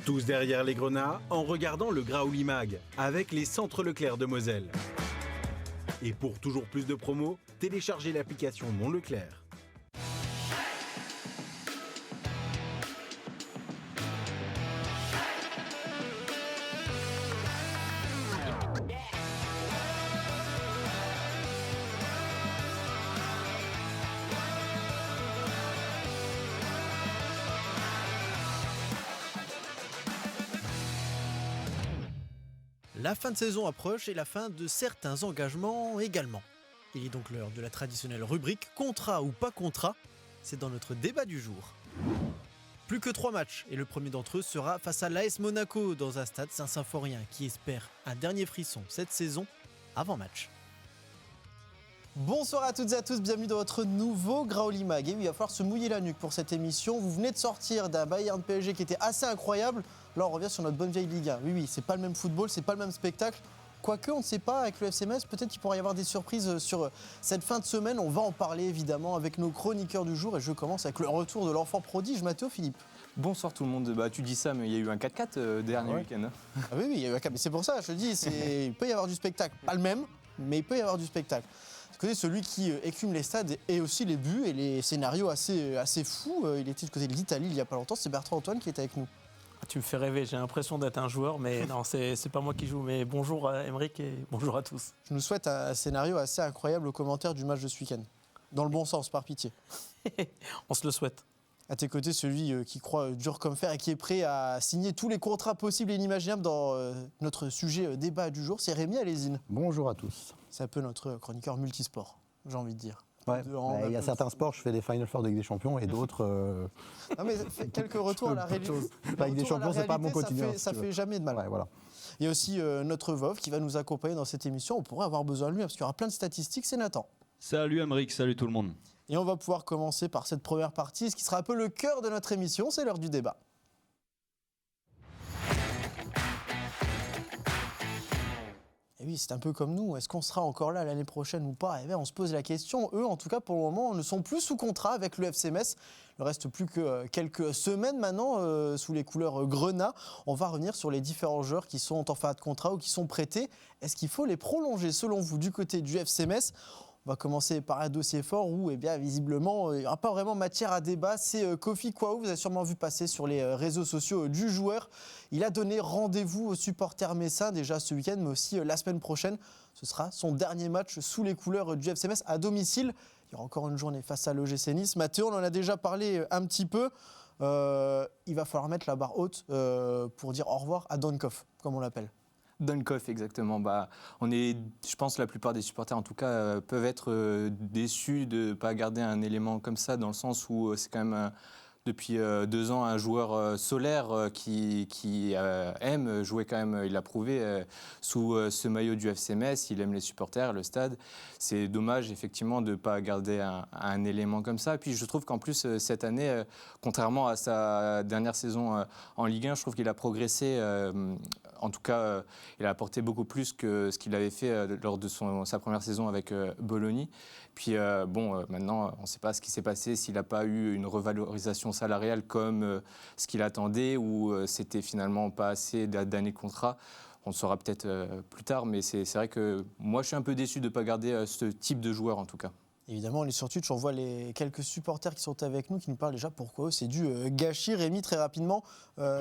Tous derrière les grenats en regardant le Graouli Mag avec les centres Leclerc de Moselle. Et pour toujours plus de promos, téléchargez l'application Mon Leclerc. La fin de saison approche et la fin de certains engagements également. Il est donc l'heure de la traditionnelle rubrique « Contrat ou pas contrat ». C'est dans notre débat du jour. Plus que 3 matchs et le premier d'entre eux sera face à l'AS Monaco dans un stade Saint-Symphorien qui espère un dernier frisson cette saison avant match. Bonsoir à toutes et à tous, bienvenue dans votre nouveau Graouli Mag. Et oui, il va falloir se mouiller la nuque pour cette émission. Vous venez de sortir d'un Bayern PSG qui était assez incroyable. Là, on revient sur notre bonne vieille Ligue 1. Oui, c'est pas le même football, c'est pas le même spectacle. Quoique, on ne sait pas, avec le FC Metz, peut-être qu'il pourrait y avoir des surprises sur cette fin de semaine. On va en parler évidemment avec nos chroniqueurs du jour. Et je commence avec le retour de l'enfant prodige, Mathéo Philippe. Bonsoir tout le monde. Tu dis ça, mais il y a eu un 4-4 dernier week-end. Ah oui, il y a eu un 4-4. Mais c'est pour ça, je te dis, il peut y avoir du spectacle. Pas le même, mais il peut y avoir du spectacle. Celui qui écume les stades et aussi les buts et les scénarios assez fous. Il était du côté de l'Italie il n'y a pas longtemps. C'est Bertrand Antoine qui était avec nous. Tu me fais rêver, j'ai l'impression d'être un joueur, mais non, c'est pas moi qui joue. Mais bonjour à Aymeric et bonjour à tous. Je nous souhaite un scénario assez incroyable au commentaire du match de ce week-end. Dans le bon sens, par pitié. On se le souhaite. À tes côtés, celui qui croit dur comme fer et qui est prêt à signer tous les contrats possibles et inimaginables dans notre sujet débat du jour, c'est Rémi Alézine. Bonjour à tous. C'est un peu notre chroniqueur multisport, j'ai envie de dire. Ouais, il y a certains sports, je fais des Final Four de Ligue des Champions et d'autres... Non mais quelques retours à la réalité. La Ligue des Champions, c'est pas mon quotidien. Ça fait jamais de mal. Ouais, voilà. Il y a aussi notre Vov qui va nous accompagner dans cette émission. On pourrait avoir besoin de lui parce qu'il y aura plein de statistiques, c'est Nathan. Salut Aymeric, salut tout le monde. Et on va pouvoir commencer par cette première partie, ce qui sera un peu le cœur de notre émission, c'est l'heure du débat. Et oui, c'est un peu comme nous. Est-ce qu'on sera encore là l'année prochaine ou pas ? Eh bien, on se pose la question. Eux, en tout cas, pour le moment, ne sont plus sous contrat avec le FC Metz. Il ne reste plus que quelques semaines maintenant sous les couleurs grenat. On va revenir sur les différents joueurs qui sont en fin de contrat ou qui sont prêtés. Est-ce qu'il faut les prolonger, selon vous, du côté du FC Metz ? On va commencer par un dossier fort où, eh bien, visiblement, il n'y aura pas vraiment matière à débat. C'est Kofi Kouaou, vous avez sûrement vu passer sur les réseaux sociaux du joueur. Il a donné rendez-vous aux supporters messins déjà ce week-end, mais aussi la semaine prochaine. Ce sera son dernier match sous les couleurs du FC Metz à domicile. Il y aura encore une journée face à l'OGC Nice. Mathéo, on en a déjà parlé un petit peu. Il va falloir mettre la barre haute pour dire au revoir à Donkov, comme on l'appelle. Dunkov, exactement. Je pense que la plupart des supporters, en tout cas, peuvent être déçus de ne pas garder un élément comme ça, dans le sens où c'est quand même, depuis 2 ans, un joueur solaire qui aime jouer quand même, il l'a prouvé, sous ce maillot du FC Metz. Il aime les supporters, le stade. C'est dommage, effectivement, de ne pas garder un élément comme ça. Et puis, je trouve qu'en plus, cette année, contrairement à sa dernière saison en Ligue 1, je trouve qu'il a progressé. En tout cas, il a apporté beaucoup plus que ce qu'il avait fait lors de sa première saison avec Bologna. Puis maintenant, on ne sait pas ce qui s'est passé, s'il n'a pas eu une revalorisation salariale comme ce qu'il attendait ou c'était finalement pas assez d'années de contrat. On le saura peut-être plus tard, mais c'est vrai que moi, je suis un peu déçu de ne pas garder ce type de joueur en tout cas. Évidemment, sur Twitch, on voit les quelques supporters qui sont avec nous qui nous parlent déjà pourquoi c'est du gâchis. Rémi, très rapidement,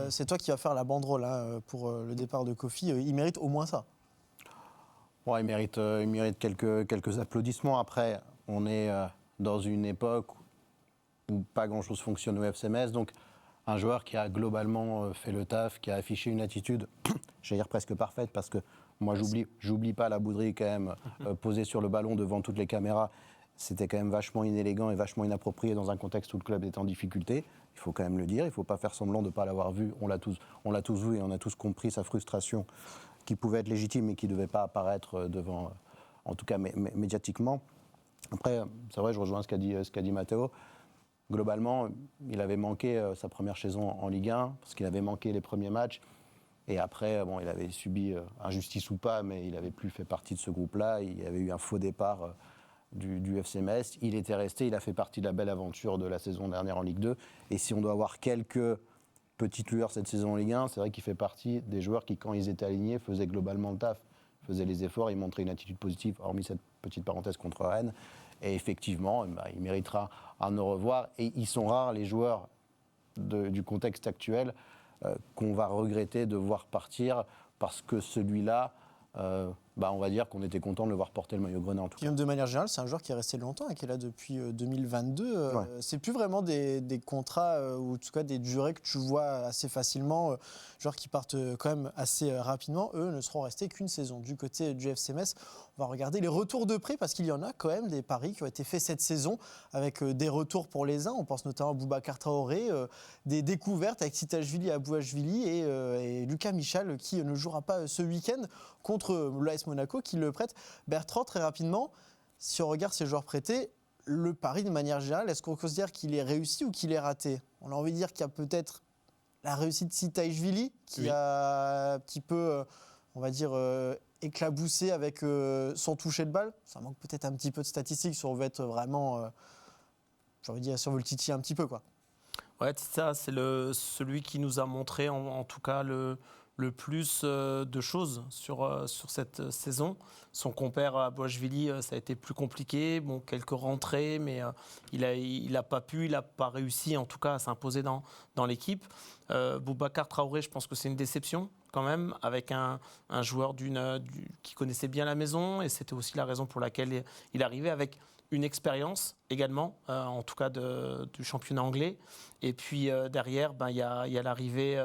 c'est toi qui vas faire la banderole pour le départ de Kofi. Il mérite au moins ça. Bon, il mérite quelques applaudissements. Après, on est dans une époque où pas grand-chose fonctionne au FC Metz. Donc, un joueur qui a globalement fait le taf, qui a affiché une attitude, j'allais dire presque parfaite, parce que moi, j'oublie pas la bouderie quand même, posée sur le ballon devant toutes les caméras. C'était quand même vachement inélégant et vachement inapproprié dans un contexte où le club était en difficulté. Il faut quand même le dire, il ne faut pas faire semblant de ne pas l'avoir vu. On l'a tous vu et on a tous compris sa frustration qui pouvait être légitime et qui ne devait pas apparaître devant, en tout cas médiatiquement. Après, c'est vrai, je rejoins ce qu'a dit Mathéo. Globalement, il avait manqué sa première saison en Ligue 1 parce qu'il avait manqué les premiers matchs. Et après, il avait subi, injustice ou pas, mais il n'avait plus fait partie de ce groupe-là. Il y avait eu un faux départ du FC Metz. Il était resté, il a fait partie de la belle aventure de la saison dernière en Ligue 2. Et si on doit avoir quelques petite lueur cette saison en Ligue 1, c'est vrai qu'il fait partie des joueurs qui, quand ils étaient alignés, faisaient globalement le taf, faisaient les efforts, ils montraient une attitude positive, hormis cette petite parenthèse contre Rennes. Et effectivement, il méritera un au revoir. Et ils sont rares, les joueurs du contexte actuel, qu'on va regretter de voir partir, parce que celui-là, on va dire qu'on était content de le voir porter le maillot grenat en tout cas. Puis même de manière générale, c'est un joueur qui est resté longtemps et qui est là depuis 2022. Ouais. C'est plus vraiment des contrats ou en tout cas des durées que tu vois assez facilement. Joueurs qui partent quand même assez rapidement. Eux ne seront restés qu'une saison. Du côté du FC Metz, on va regarder les retours de prêt parce qu'il y en a quand même des paris qui ont été faits cette saison avec des retours pour les uns. On pense notamment à Boubacar Traoré, des découvertes avec Titashvili, Abouachvili et Lucas Michal qui ne jouera pas ce week-end contre l'AS Monaco qui le prête. Bertrand, très rapidement, si on regarde ces joueurs prêtés, le pari de manière générale, est-ce qu'on considère qu'il est réussi ou qu'il est raté ? On a envie de dire qu'il y a peut-être la réussite de Titashvili qui a un petit peu, on va dire, éclaboussé avec son toucher de balle. Ça manque peut-être un petit peu de statistiques si on veut être vraiment, j'ai envie de dire, si on veut le titiller un petit peu, quoi. Ouais, Tita, c'est celui qui nous a montré en tout cas le plus de choses sur cette saison. Son compère à Abouachvili, ça a été plus compliqué. Bon, quelques rentrées, mais il n'a pas réussi en tout cas à s'imposer dans l'équipe. Boubacar Traoré, je pense que c'est une déception quand même, avec un joueur qui connaissait bien la maison, et c'était aussi la raison pour laquelle il arrivait avec une expérience également, en tout cas du championnat anglais. Et puis derrière, il y a l'arrivée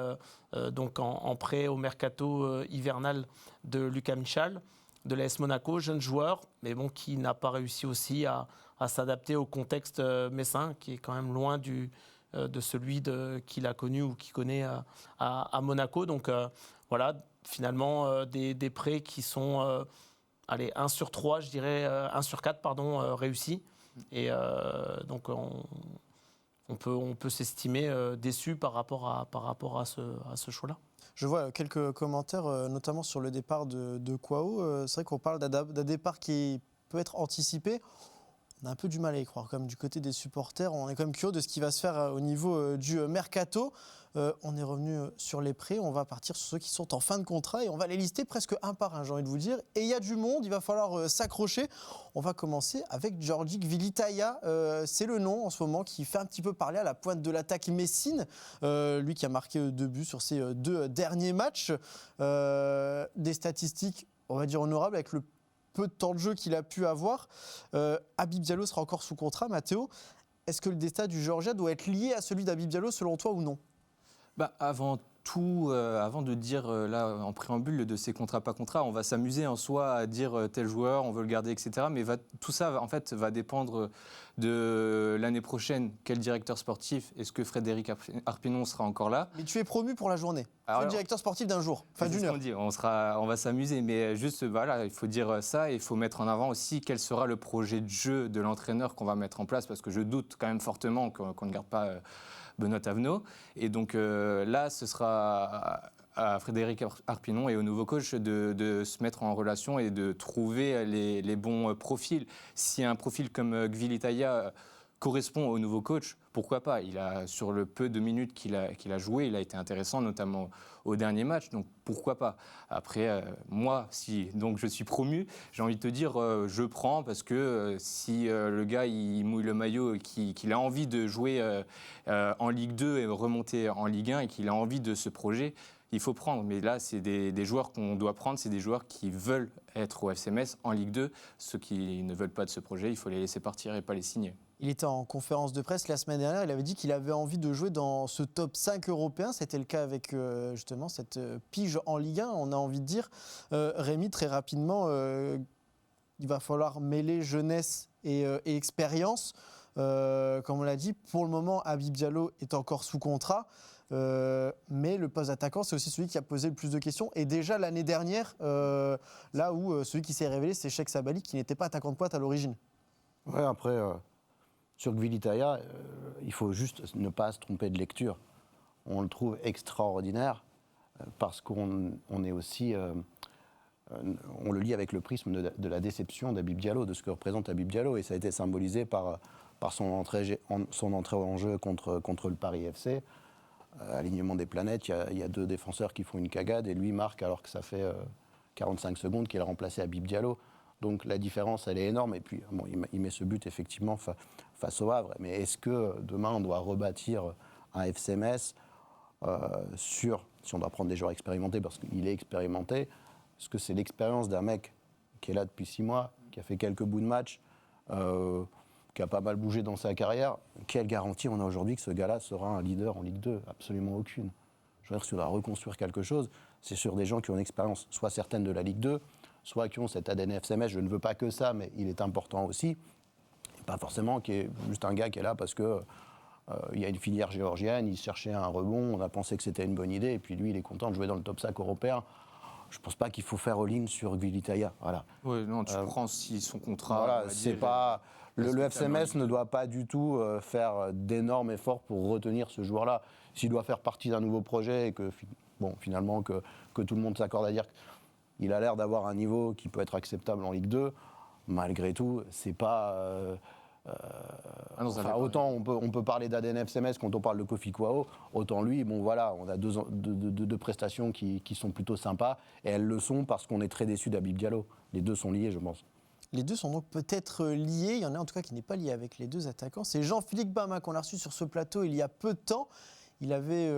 donc en prêt au mercato hivernal de Lucas Michal, de l'AS Monaco, jeune joueur, mais bon, qui n'a pas réussi aussi à s'adapter au contexte messin, qui est quand même loin de celui qu'il a connu ou qu'il connaît à Monaco. Donc voilà, finalement, des prêts qui sont... 1 sur 3, je dirais, 1 sur 4, pardon, réussi. Et donc, on peut s'estimer déçu par rapport à ce choix-là. Je vois quelques commentaires, notamment sur le départ de Kwao. C'est vrai qu'on parle d'un départ qui peut être anticipé. On a un peu du mal à y croire. Comme du côté des supporters, on est quand même curieux de ce qui va se faire au niveau du mercato. On est revenu sur les prêts. On va partir sur ceux qui sont en fin de contrat et on va les lister presque un par un, j'ai envie de vous dire. Et il y a du monde, il va falloir s'accrocher. On va commencer avec Georgi Gvilitaia. C'est le nom en ce moment qui fait un petit peu parler à la pointe de l'attaque messine. Lui qui a marqué 2 buts sur ses 2 derniers matchs. Des statistiques, on va dire, honorables avec le peu de temps de jeu qu'il a pu avoir. Habib Diallo sera encore sous contrat. Mathéo, est-ce que le destin du Georgia doit être lié à celui d'Habib Diallo selon toi ou non ? Avant tout, avant de dire là en préambule de ces contrats pas contrats, on va s'amuser en soi à dire tel joueur, on veut le garder, etc. Mais tout ça en fait va dépendre de l'année prochaine. Quel directeur sportif ? Est-ce que Frédéric Arpinon sera encore là ? Mais tu es promu pour la journée. Tu es directeur sportif d'un jour, enfin d'une heure. On va s'amuser, mais juste voilà, il faut dire ça et il faut mettre en avant aussi quel sera le projet de jeu de l'entraîneur qu'on va mettre en place, parce que je doute quand même fortement qu'on ne garde pas Benoît Tavenot. Et donc là, ce sera à Frédéric Arpinon et au nouveau coach de se mettre en relation et de trouver les bons profils. Si un profil comme Gvilitaia correspond au nouveau coach, pourquoi pas ? Sur le peu de minutes qu'il a joué, il a été intéressant, notamment au dernier match, donc pourquoi pas ? Après, moi, si donc je suis promu, j'ai envie de te dire, je prends, parce que si le gars il mouille le maillot et qu'il a envie de jouer en Ligue 2 et remonter en Ligue 1 et qu'il a envie de ce projet, il faut prendre. Mais là, c'est des joueurs qu'on doit prendre, c'est des joueurs qui veulent être au FC Metz en Ligue 2. Ceux qui ne veulent pas de ce projet, il faut les laisser partir et pas les signer. Il était en conférence de presse la semaine dernière, il avait dit qu'il avait envie de jouer dans ce top 5 européen. C'était le cas avec justement cette pige en Ligue 1, on a envie de dire. Rémi, très rapidement, il va falloir mêler jeunesse et expérience. Comme on l'a dit, pour le moment, Habib Diallo est encore sous contrat. Mais le poste d'attaquant, c'est aussi celui qui a posé le plus de questions. Et déjà l'année dernière, là où celui qui s'est révélé, c'est Cheikh Sabali, qui n'était pas attaquant de pointe à l'origine. Ouais, après, sur Gvilitaia, il faut juste ne pas se tromper de lecture. On le trouve extraordinaire parce qu'on est aussi... on le lit avec le prisme de la déception d'Habib Diallo, de ce que représente Habib Diallo. Et ça a été symbolisé par son entrée en jeu contre le Paris FC. alignement des planètes, il y a 2 défenseurs qui font une cagade et lui marque alors que ça fait 45 secondes qu'il a remplacé Habib Diallo. Donc la différence, elle est énorme. Et puis, bon, il met ce but effectivement face au Havre. Mais est-ce que demain, on doit rebâtir un FC Metz si on doit prendre des joueurs expérimentés, parce qu'il est expérimenté, est-ce que c'est l'expérience d'un mec qui est là depuis 6 mois, qui a fait quelques bouts de match, qui a pas mal bougé dans sa carrière? Quelle garantie on a aujourd'hui que ce gars-là sera un leader en Ligue 2? Absolument aucune. Je veux dire, si on doit reconstruire quelque chose, c'est sur des gens qui ont une expérience soit certaine de la Ligue 2, soit qui ont cet ADN FC Metz. Je ne veux pas que ça, mais il est important aussi. Et pas forcément qu'il y ait juste un gars qui est là parce que il y a une filière géorgienne, il cherchait un rebond, on a pensé que c'était une bonne idée, et puis lui, il est content de jouer dans le top 5 européen. Je ne pense pas qu'il faut faire all-in sur Gvilitaia. Voilà. Oui, non, tu prends si son contrat. Voilà, c'est pas... Le FC Metz ne doit pas du tout faire d'énormes efforts pour retenir ce joueur-là. S'il doit faire partie d'un nouveau projet et que, finalement, que tout le monde s'accorde à dire qu'il a l'air d'avoir un niveau qui peut être acceptable en Ligue 2, malgré tout, c'est pas... autant on peut parler d'ADN FC Metz quand on parle de Kofi Kouao, autant lui, bon voilà, on a deux prestations qui sont plutôt sympas, et elles le sont parce qu'on est très déçus d'Habib Diallo. Les deux sont liés, je pense. Les deux sont donc peut-être liés. Il y en a en tout cas qui n'est pas lié avec les deux attaquants. C'est Jean-Philippe Bama qu'on a reçu sur ce plateau il y a peu de temps. Il avait,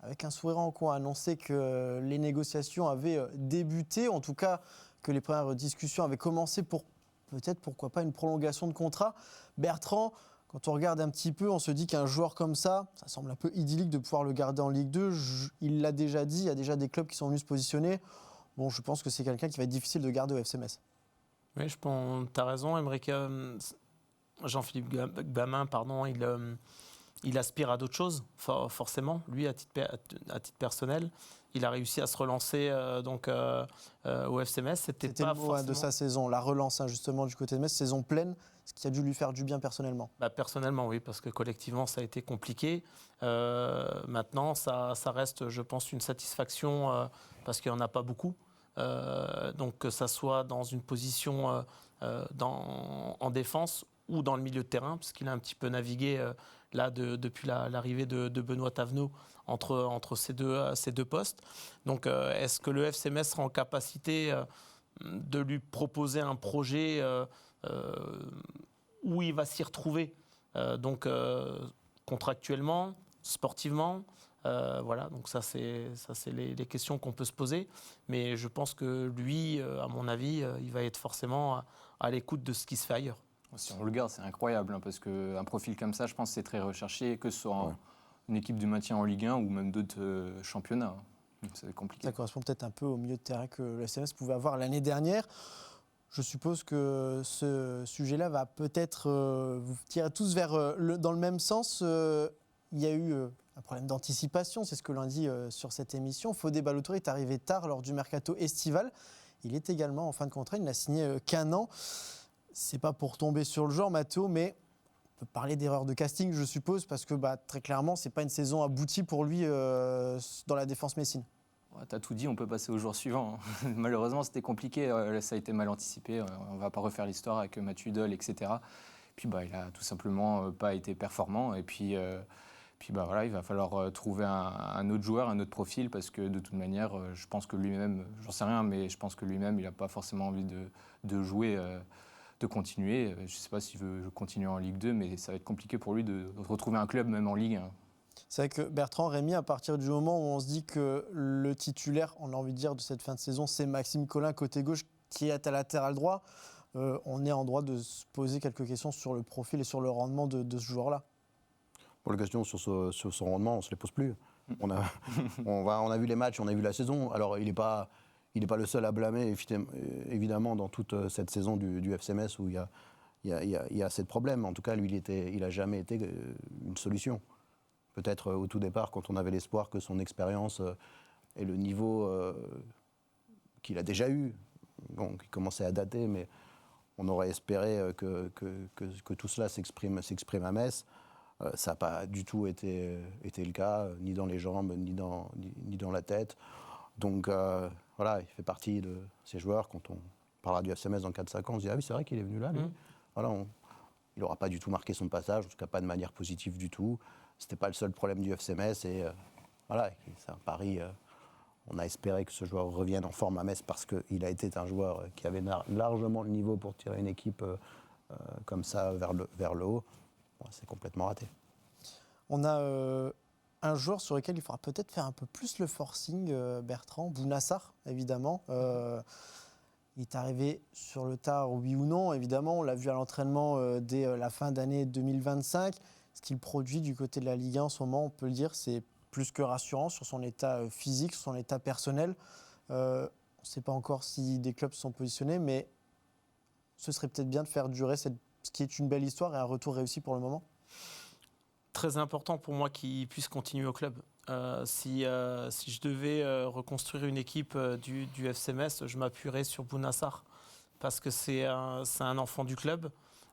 avec un sourire en coin, annoncé que les négociations avaient débuté, en tout cas que les premières discussions avaient commencé pour peut-être, pourquoi pas, une prolongation de contrat. Bertrand, quand on regarde un petit peu, on se dit qu'un joueur comme ça semble un peu idyllique de pouvoir le garder en Ligue 2. Il l'a déjà dit, il y a déjà des clubs qui sont venus se positionner. Bon, je pense que c'est quelqu'un qui va être difficile de garder au FC Metz. Oui, je pense, tu as raison, Aymeric. Jean-Philippe Bamin, pardon, il aspire à d'autres choses, forcément. Lui, à titre personnel, il a réussi à se relancer au FC Metz. C'était pas le mot forcément... de sa saison, la relance justement du côté de Metz, saison pleine, ce qui a dû lui faire du bien personnellement. Personnellement, oui, parce que collectivement, ça a été compliqué. Maintenant, ça reste, je pense, une satisfaction parce qu'il n'y en a pas beaucoup. Donc que ça soit dans une position en défense ou dans le milieu de terrain, parce qu'il a un petit peu navigué depuis l'arrivée de Benoît Thavenot entre ces deux postes. Donc est-ce que le FC Metz sera en capacité de lui proposer un projet où il va s'y retrouver, contractuellement, sportivement? Voilà, donc ça c'est les questions qu'on peut se poser, mais je pense que lui, à mon avis, il va être forcément à l'écoute de ce qui se fait ailleurs. Si on le garde, c'est incroyable, parce qu'un profil comme ça, je pense que c'est très recherché, que ce soit une équipe du maintien en Ligue 1 ou même d'autres championnats. C'est compliqué. Ça correspond peut-être un peu au milieu de terrain que le FC Metz pouvait avoir l'année dernière. Je suppose que ce sujet-là va peut-être vous tirer tous dans le même sens. Il y a eu un problème d'anticipation, c'est ce que l'on dit sur cette émission. Fodé Ballo-Touré est arrivé tard lors du mercato estival. Il est également en fin de contrat, il n'a signé qu'un an. C'est pas pour tomber sur le genre, Mathéo, mais on peut parler d'erreur de casting, je suppose, parce que très clairement, c'est pas une saison aboutie pour lui dans la défense messine. Tu as tout dit, on peut passer au jour suivant. Malheureusement, c'était compliqué, ça a été mal anticipé. On ne va pas refaire l'histoire avec Mathieu Dole, etc. Puis il a tout simplement pas été performant. Et puis voilà, il va falloir trouver un autre joueur, un autre profil, parce que de toute manière, je pense que lui-même, j'en sais rien, mais je pense que lui-même, il n'a pas forcément envie de jouer, de continuer. Je ne sais pas s'il veut continuer en Ligue 2, mais ça va être compliqué pour lui de retrouver un club, même en Ligue 1. C'est vrai que Bertrand, Rémi, à partir du moment où on se dit que le titulaire, on a envie de dire, de cette fin de saison, c'est Maxime Collin, côté gauche, qui est à latéral droit, on est en droit de se poser quelques questions sur le profil et sur le rendement de ce joueur-là. Pour les questions sur son rendement, on ne se les pose plus. On a vu les matchs, on a vu la saison. Alors, il n'est pas le seul à blâmer, évidemment, dans toute cette saison du FC Metz où il y a assez de problèmes. En tout cas, lui, il n'a jamais été une solution. Peut-être au tout départ, quand on avait l'espoir que son expérience et le niveau qu'il a déjà eu, qui commençait à dater, mais on aurait espéré que tout cela s'exprime à Metz. Ça n'a pas du tout été le cas, ni dans les jambes, ni dans la tête. Donc voilà, il fait partie de ces joueurs. Quand on parlera du FC Metz dans 4-5 ans, on se dit « Ah oui, c'est vrai qu'il est venu là, lui. Voilà, il n'aura pas du tout marqué son passage, en tout cas pas de manière positive du tout. C'était pas le seul problème du FC Metz et voilà, c'est un pari. On a espéré que ce joueur revienne en forme à Metz parce qu'il a été un joueur qui avait largement le niveau pour tirer une équipe comme ça vers le haut. Bon, c'est complètement raté. On a un joueur sur lequel il faudra peut-être faire un peu plus le forcing, Bertrand, Bounassar, évidemment. Il est arrivé sur le tard, oui ou non, évidemment. On l'a vu à l'entraînement dès la fin d'année 2025. Ce qu'il produit du côté de la Ligue 1 en ce moment, on peut le dire, c'est plus que rassurant sur son état physique, sur son état personnel. On ne sait pas encore si des clubs se sont positionnés, mais ce serait peut-être bien de faire durer ce qui est une belle histoire et un retour réussi pour le moment. Très important pour moi qu'il puisse continuer au club. Si je devais reconstruire une équipe du FC Metz, je m'appuierais sur Bounassar parce que c'est un enfant du club,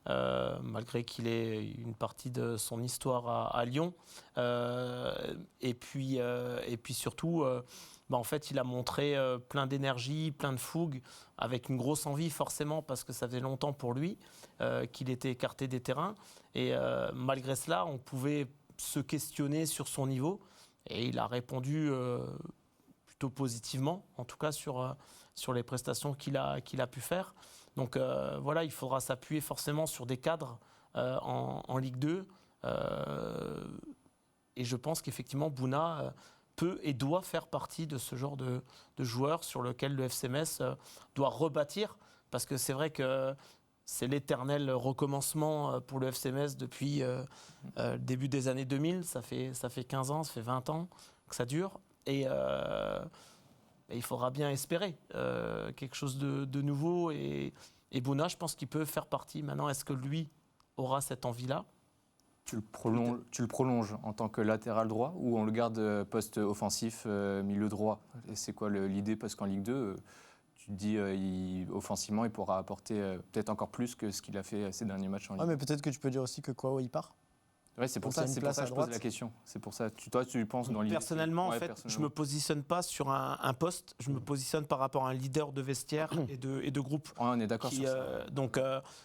malgré qu'il ait une partie de son histoire à Lyon. Et puis surtout, en fait, il a montré plein d'énergie, plein de fougue, avec une grosse envie forcément parce que ça faisait longtemps pour lui qu'il était écarté des terrains. Et malgré cela, on pouvait se questionner sur son niveau. Et il a répondu plutôt positivement, en tout cas sur les prestations qu'il a pu faire. Donc voilà, il faudra s'appuyer forcément sur des cadres en Ligue 2. Et je pense qu'effectivement, Bouna peut et doit faire partie de ce genre de joueur sur lequel le FC Metz doit rebâtir. Parce que c'est vrai que c'est l'éternel recommencement pour le FC Metz depuis le début des années 2000. Ça fait 15 ans, ça fait 20 ans que ça dure. Et il faudra bien espérer quelque chose de nouveau. Et Bouna, je pense qu'il peut faire partie. Maintenant, est-ce que lui aura cette envie-là ? Tu le prolonges en tant que latéral droit ou on le garde poste offensif, milieu droit ? Et c'est quoi l'idée ? Parce qu'en Ligue 2... tu te dis, offensivement, il pourra apporter peut-être encore plus que ce qu'il a fait ces derniers matchs en Ligue. Ouais, mais peut-être que tu peux dire aussi que Kwao, il part. Ouais, c'est pour ça que je pose la question. C'est pour ça. Toi, tu penses dans l'idée. Personnellement, en fait, je ne me positionne pas sur un poste. Je me positionne par rapport à un leader de vestiaire et de groupe. Ouais, on est d'accord sur ça. Donc,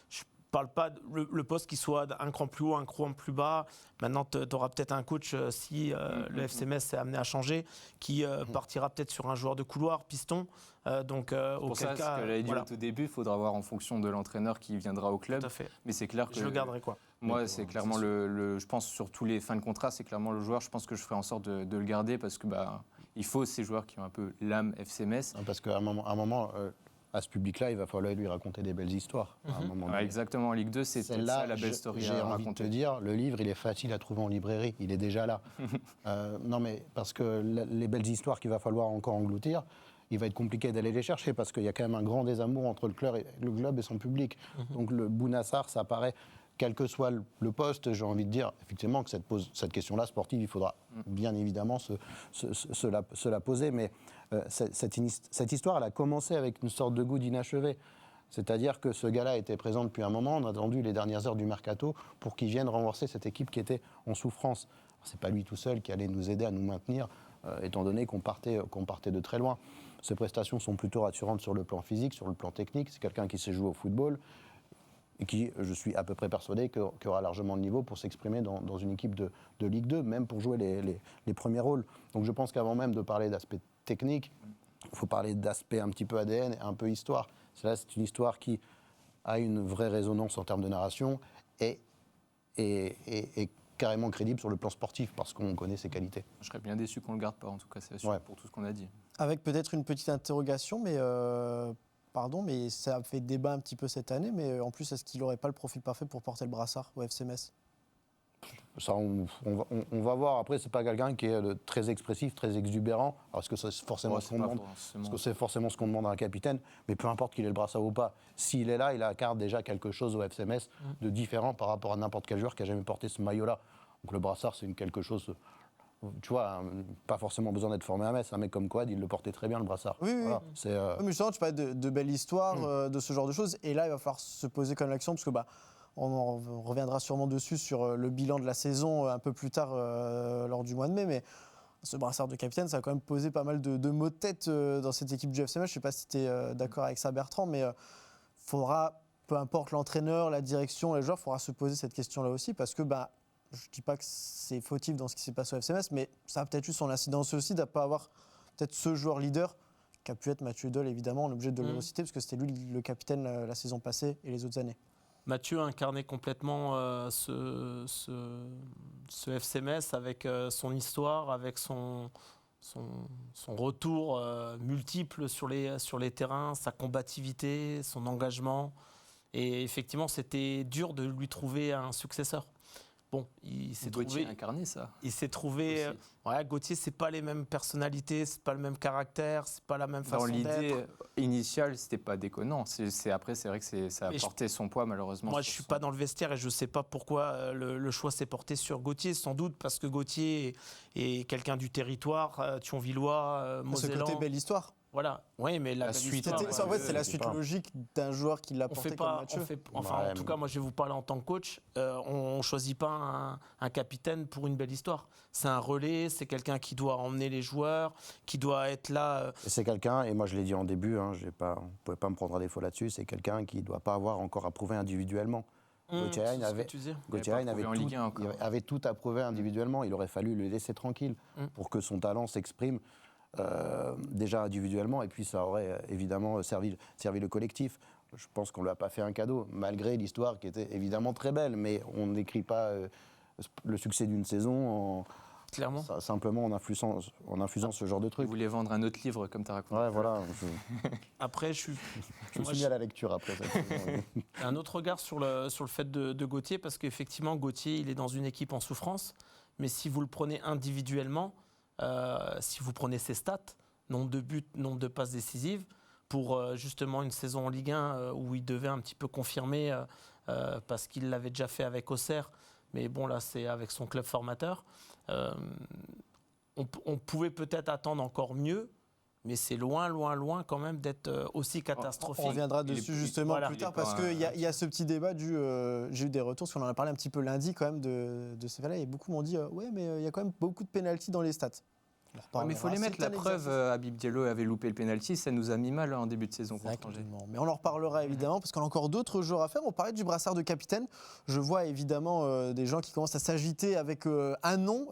je parle pas le poste qui soit un cran plus haut, un cran plus bas. Maintenant, tu auras peut-être un coach, si le FC Metz est amené à changer, qui partira peut-être sur un joueur de couloir, piston. Donc, pour ça, ce que j'avais dit au tout début, il faudra voir en fonction de l'entraîneur qui viendra au club. Tout à fait. Mais c'est clair que je le garderai, quoi. Moi, c'est clairement je pense sur tous les fins de contrat, c'est clairement le joueur. Je pense que je ferai en sorte de le garder parce que il faut ces joueurs qui ont un peu l'âme FC Metz. Parce qu'à un moment à ce public-là, il va falloir lui raconter des belles histoires. À un moment donné. Exactement, en Ligue 2, c'est ça la belle story j'ai à envie raconter. de te dire, le livre, il est facile à trouver en librairie, il est déjà là. Non, mais parce que les belles histoires qu'il va falloir encore engloutir, il va être compliqué d'aller les chercher parce qu'il y a quand même un grand désamour entre le club et son public. Donc le Bounassar, ça paraît, quel que soit le poste, j'ai envie de dire effectivement que cette question-là sportive, il faudra bien évidemment se la poser. Mais cette histoire, elle a commencé avec une sorte de goût d'inachevé. C'est-à-dire que ce gars-là était présent depuis un moment, on a attendu les dernières heures du mercato pour qu'il vienne renforcer cette équipe qui était en souffrance. Ce n'est pas lui tout seul qui allait nous aider à nous maintenir, étant donné qu'on partait de très loin. Ses prestations sont plutôt rassurantes sur le plan physique, sur le plan technique. C'est quelqu'un qui sait jouer au football et qui, je suis à peu près persuadé, qui aura largement le niveau pour s'exprimer dans une équipe de Ligue 2, même pour jouer les premiers rôles. Donc je pense qu'avant même de parler d'aspect technique, il faut parler d'aspect un petit peu ADN et un peu histoire. C'est une histoire qui a une vraie résonance en termes de narration et carrément crédible sur le plan sportif parce qu'on connaît ses qualités. Je serais bien déçu qu'on ne le garde pas, en tout cas, c'est sûr, pour tout ce qu'on a dit. Avec peut-être une petite interrogation, mais mais ça a fait débat un petit peu cette année, mais en plus, est-ce qu'il n'aurait pas le profil parfait pour porter le brassard au FC Metz ? Ça, on va voir. Après, c'est pas quelqu'un qui est très expressif, très exubérant. Alors, est-ce que c'est forcément ce qu'on demande ? Est-ce que c'est forcément ce qu'on demande à un capitaine ? Mais peu importe qu'il ait le brassard ou pas. S'il est là, il incarne déjà quelque chose au FC Metz de différent par rapport à n'importe quel joueur qui a jamais porté ce maillot-là. Donc le brassard, c'est quelque chose. Tu vois, pas forcément besoin d'être formé à Metz. Un mec comme Kouad, il le portait très bien, le brassard. Oui, voilà, oui. Mais justement, tu parlais de belles histoires, de ce genre de choses. Et là, il va falloir se poser comme l'action, parce que on reviendra sûrement dessus sur le bilan de la saison un peu plus tard lors du mois de mai. Mais ce brassard de capitaine, ça a quand même posé pas mal de maux de tête dans cette équipe du FC Metz. Je ne sais pas si tu es d'accord avec ça, Bertrand, mais faudra, peu importe l'entraîneur, la direction, les joueurs, il faudra se poser cette question-là aussi, parce que je ne dis pas que c'est fautif dans ce qui s'est passé au FCMS, mais ça a peut-être eu son incidence aussi de ne pas avoir peut-être ce joueur leader qui a pu être Mathieu Dole, évidemment. On est obligé de le citer parce que c'était lui le capitaine la saison passée et les autres années. Mathieu a incarné complètement ce FCMS avec son histoire, avec son retour multiple sur les terrains, sa combativité, son engagement. Et effectivement, c'était dur de lui trouver un successeur. Bon, il s'est Gauthier a incarné ça. Il s'est trouvé. Gauthier, c'est pas les mêmes personnalités, c'est pas le même caractère, c'est pas la même façon Dans l'idée d'être. initiale, c'était pas déconnant. Après, c'est vrai que ça a porté son poids malheureusement. Moi, je suis pas dans le vestiaire et je sais pas pourquoi le choix s'est porté sur Gauthier. Sans doute parce que Gauthier est quelqu'un du territoire, thionvillois, Ce mosellan. côté belle histoire. Voilà. Oui, mais la belle suite, histoire, En fait, c'est la suite logique d'un joueur qui l'a porté comme Mathieu. En tout cas, moi, je vais vous parler en tant que coach. On ne choisit pas un capitaine pour une belle histoire. C'est un relais, c'est quelqu'un qui doit emmener les joueurs, qui doit être là. Et c'est quelqu'un, et moi je l'ai dit en début, on ne pouvait pas me prendre à défaut là-dessus, c'est quelqu'un qui ne doit pas avoir encore à prouver individuellement. Gauthier Hein avait tout à prouver individuellement. Il aurait fallu le laisser tranquille pour que son talent s'exprime. Déjà individuellement, et puis ça aurait évidemment servi le collectif. Je pense qu'on ne lui a pas fait un cadeau, malgré l'histoire qui était évidemment très belle, mais on n'écrit pas le succès d'une saison Clairement. Simplement en infusant ce genre de Il truc. voulait vendre un autre livre, comme tu as raconté. Ouais, voilà. Après, je me suis mis à la lecture après cette saison. Un autre regard sur le fait de Gauthier, parce qu'effectivement, Gauthier, il est dans une équipe en souffrance, mais si vous le prenez individuellement, si vous prenez ses stats, nombre de buts, nombre de passes décisives, pour justement une saison en Ligue 1 où il devait un petit peu confirmer, parce qu'il l'avait déjà fait avec Auxerre, mais bon là c'est avec son club formateur, on pouvait peut-être attendre encore mieux, mais c'est loin quand même d'être aussi catastrophique. On reviendra dessus justement plus tard, parce qu'il y a ce petit débat j'ai eu des retours, parce qu'on en a parlé un petit peu lundi quand même de ces faits-là, et beaucoup m'ont dit ouais, mais il y a quand même beaucoup de pénaltys dans les stats. Mais il faut les mettre. La preuve, Habib Diallo avait loupé le pénalty, ça nous a mis mal en début de saison contre Angers. Mais on en reparlera évidemment, parce qu'on a encore d'autres joueurs à faire. On parlait du brassard de capitaine. Je vois évidemment des gens qui commencent à s'agiter avec un nom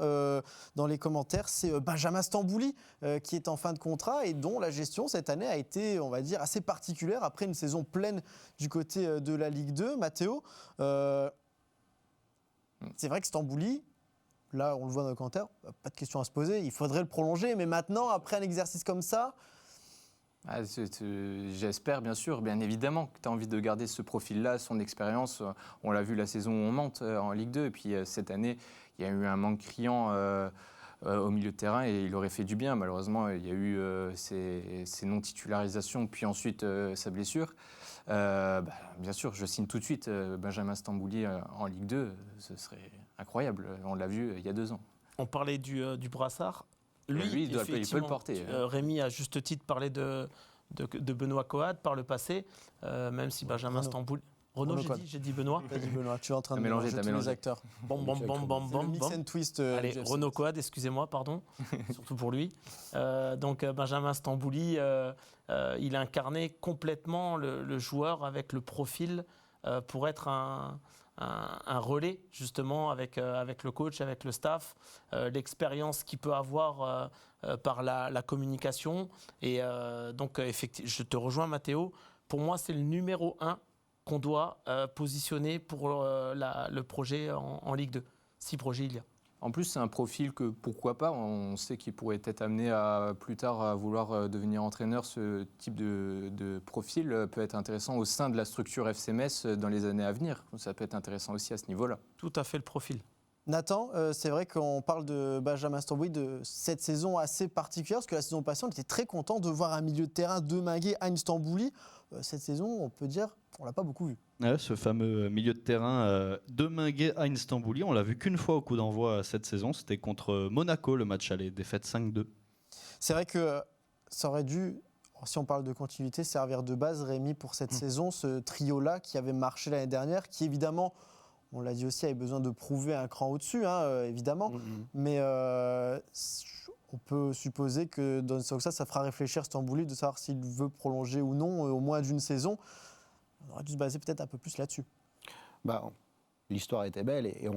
dans les commentaires. C'est Benjamin Stambouli qui est en fin de contrat et dont la gestion cette année a été, on va dire, assez particulière après une saison pleine du côté de la Ligue 2. Mathéo, c'est vrai que Stambouli, là, on le voit dans le commentaire, pas de question à se poser. Il faudrait le prolonger, mais maintenant, après un exercice comme ça... J'espère, bien sûr, bien évidemment, que tu as envie de garder ce profil-là, son expérience. On l'a vu la saison où on monte en Ligue 2. Et puis, cette année, il y a eu un manque criant au milieu de terrain et il aurait fait du bien. Malheureusement, il y a eu ces non-titularisations, puis ensuite sa blessure. Bien sûr, je signe tout de suite Benjamin Stambouli en Ligue 2. Ce serait incroyable. On l'a vu il y a 2 ans. On parlait du brassard. Lui, il peut le porter. Rémi a juste titre parlé de Benoît Coad par le passé, même si Benjamin Stambouli... Renaud, j'ai dit Benoît. T'as dit Benoît, tu es en train de mélanger tous les acteurs. Mix and twist. Allez, Renaud Coad, excusez-moi, pardon, surtout pour lui. Donc Benjamin Stambouli, il a incarné complètement le joueur avec le profil pour être un relais justement avec le coach, avec le staff, l'expérience qu'il peut avoir par la communication. Et donc, effectivement, je te rejoins Mathéo, pour moi c'est le numéro 1 qu'on doit positionner pour le projet en Ligue 2, si projet il y a. En plus, c'est un profil que, pourquoi pas, on sait qu'il pourrait être amené plus tard à vouloir devenir entraîneur. Ce type de profil peut être intéressant au sein de la structure FCMS dans les années à venir. Ça peut être intéressant aussi à ce niveau-là. Tout à fait le profil. Nathan, c'est vrai qu'on parle de Benjamin Stambouli, de cette saison assez particulière, parce que la saison passée, on était très content de voir un milieu de terrain Deminguet, Hein Stambouli. Cette saison, on peut dire, on ne l'a pas beaucoup vu. Ouais, ce fameux milieu de terrain Deminguet, Hein Stambouli, on l'a vu qu'une fois au coup d'envoi cette saison, c'était contre Monaco, le match aller, défaite 5-2. C'est vrai que ça aurait dû, si on parle de continuité, servir de base, Rémi, pour cette saison, ce trio-là qui avait marché l'année dernière, qui évidemment... On l'a dit aussi, avait besoin de prouver un cran au-dessus, évidemment. Mais on peut supposer que dans ce sens, ça fera réfléchir Stambouli de savoir s'il veut prolonger ou non, au moins d'une saison. On aurait dû se baser peut-être un peu plus là-dessus. L'histoire était belle et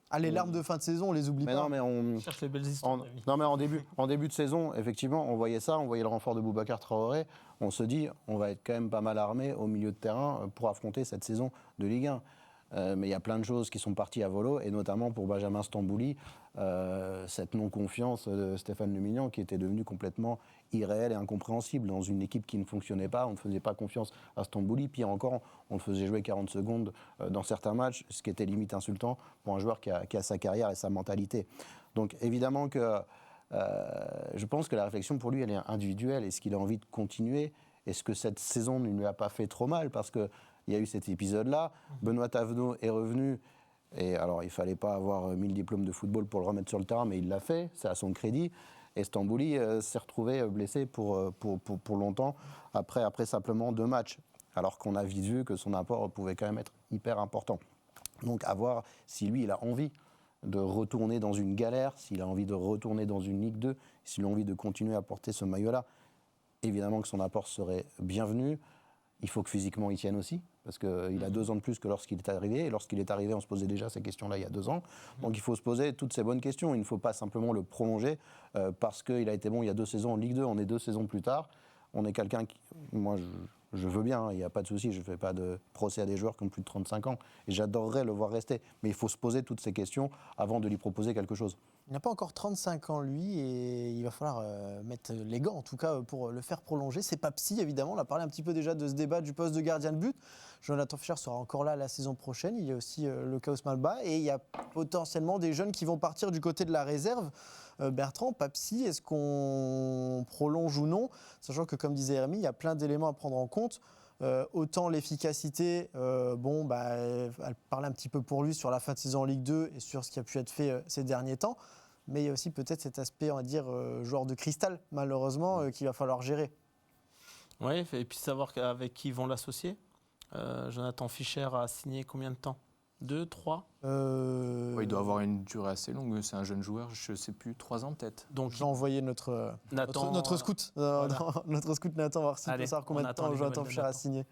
Ah, les larmes de fin de saison, on les oublie Mais pas. non, mais On cherche les belles histoires. David. non, mais en début de saison, effectivement, on voyait ça, on voyait le renfort de Boubacar Traoré. On se dit, on va être quand même pas mal armé au milieu de terrain pour affronter cette saison de Ligue 1. Mais il y a plein de choses qui sont parties à volo, et notamment pour Benjamin Stambouli, cette non-confiance de Stéphane Le Mignan qui était devenue complètement irréelle et incompréhensible. Dans une équipe qui ne fonctionnait pas, on ne faisait pas confiance à Stambouli. Pire encore, on le faisait jouer 40 secondes dans certains matchs, ce qui était limite insultant pour un joueur qui a sa carrière et sa mentalité. Donc évidemment que je pense que la réflexion pour lui, elle est individuelle. Est-ce qu'il a envie de continuer? Est-ce que cette saison ne lui a pas fait trop mal? Parce qu'il y a eu cet épisode-là. Benoît Tavenot est revenu. Et alors, il ne fallait pas avoir 1000 diplômes de football pour le remettre sur le terrain, mais il l'a fait. C'est à son crédit. Et Stambouli s'est retrouvé blessé pour longtemps, après simplement 2 matchs. Alors qu'on a vite vu que son apport pouvait quand même être hyper important. Donc, à voir si lui, il a envie de retourner dans une galère, s'il a envie de retourner dans une Ligue 2, s'il a envie de continuer à porter ce maillot-là. Évidemment que son apport serait bienvenu. Il faut que physiquement il tienne aussi, parce qu'il a 2 ans de plus que lorsqu'il est arrivé. Et lorsqu'il est arrivé, on se posait déjà ces questions-là il y a 2 ans. Donc il faut se poser toutes ces bonnes questions. Il ne faut pas simplement le prolonger parce qu'il a été bon il y a 2 saisons en Ligue 2. On est 2 saisons plus tard. On est quelqu'un qui... Moi, je veux bien, il n'y a pas de souci. Je ne fais pas de procès à des joueurs qui ont plus de 35 ans. Et j'adorerais le voir rester. Mais il faut se poser toutes ces questions avant de lui proposer quelque chose. Il n'a pas encore 35 ans, lui, et il va falloir mettre les gants, en tout cas, pour le faire prolonger. C'est pas psy, évidemment. On a parlé un petit peu déjà de ce débat du poste de gardien de but. Jonathan Fischer sera encore là la saison prochaine. Il y a aussi le Chaos Malba. Et il y a potentiellement des jeunes qui vont partir du côté de la réserve. Bertrand, Papsi, est-ce qu'on prolonge ou non? Sachant que, comme disait Rémi, il y a plein d'éléments à prendre en compte. Autant l'efficacité, elle parle un petit peu pour lui sur la fin de saison en Ligue 2 et sur ce qui a pu être fait ces derniers temps. Mais il y a aussi peut-être cet aspect, on va dire, joueur de cristal, malheureusement, qu'il va falloir gérer. Oui, et puis savoir avec qui ils vont l'associer. Jonathan Fischer a signé combien de temps? 2, 3 Il doit avoir une durée assez longue. C'est un jeune joueur, je ne sais plus, 3 ans peut-être. Donc J'ai envoyé notre scout, voilà. notre scout Nathan, voir s'il peut savoir combien de temps Jonathan Fischer a signé.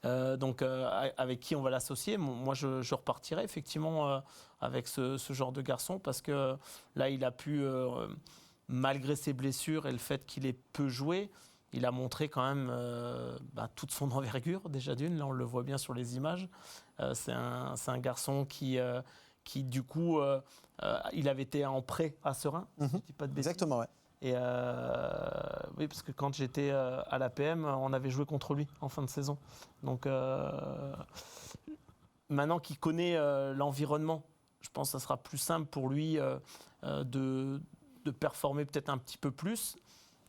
Donc avec qui on va l'associer? Moi, je repartirais effectivement avec ce genre de garçon parce que là, il a pu, malgré ses blessures et le fait qu'il ait peu joué, il a montré quand même toute son envergure, déjà d'une. Là, on le voit bien sur les images. C'est un garçon qui du coup, il avait été en prêt à Seraing, si je dis pas de bêtises. Exactement, ouais. Et oui, parce que quand j'étais à l'APM, on avait joué contre lui en fin de saison. Donc maintenant qu'il connaît l'environnement, je pense que ça sera plus simple pour lui de performer peut-être un petit peu plus.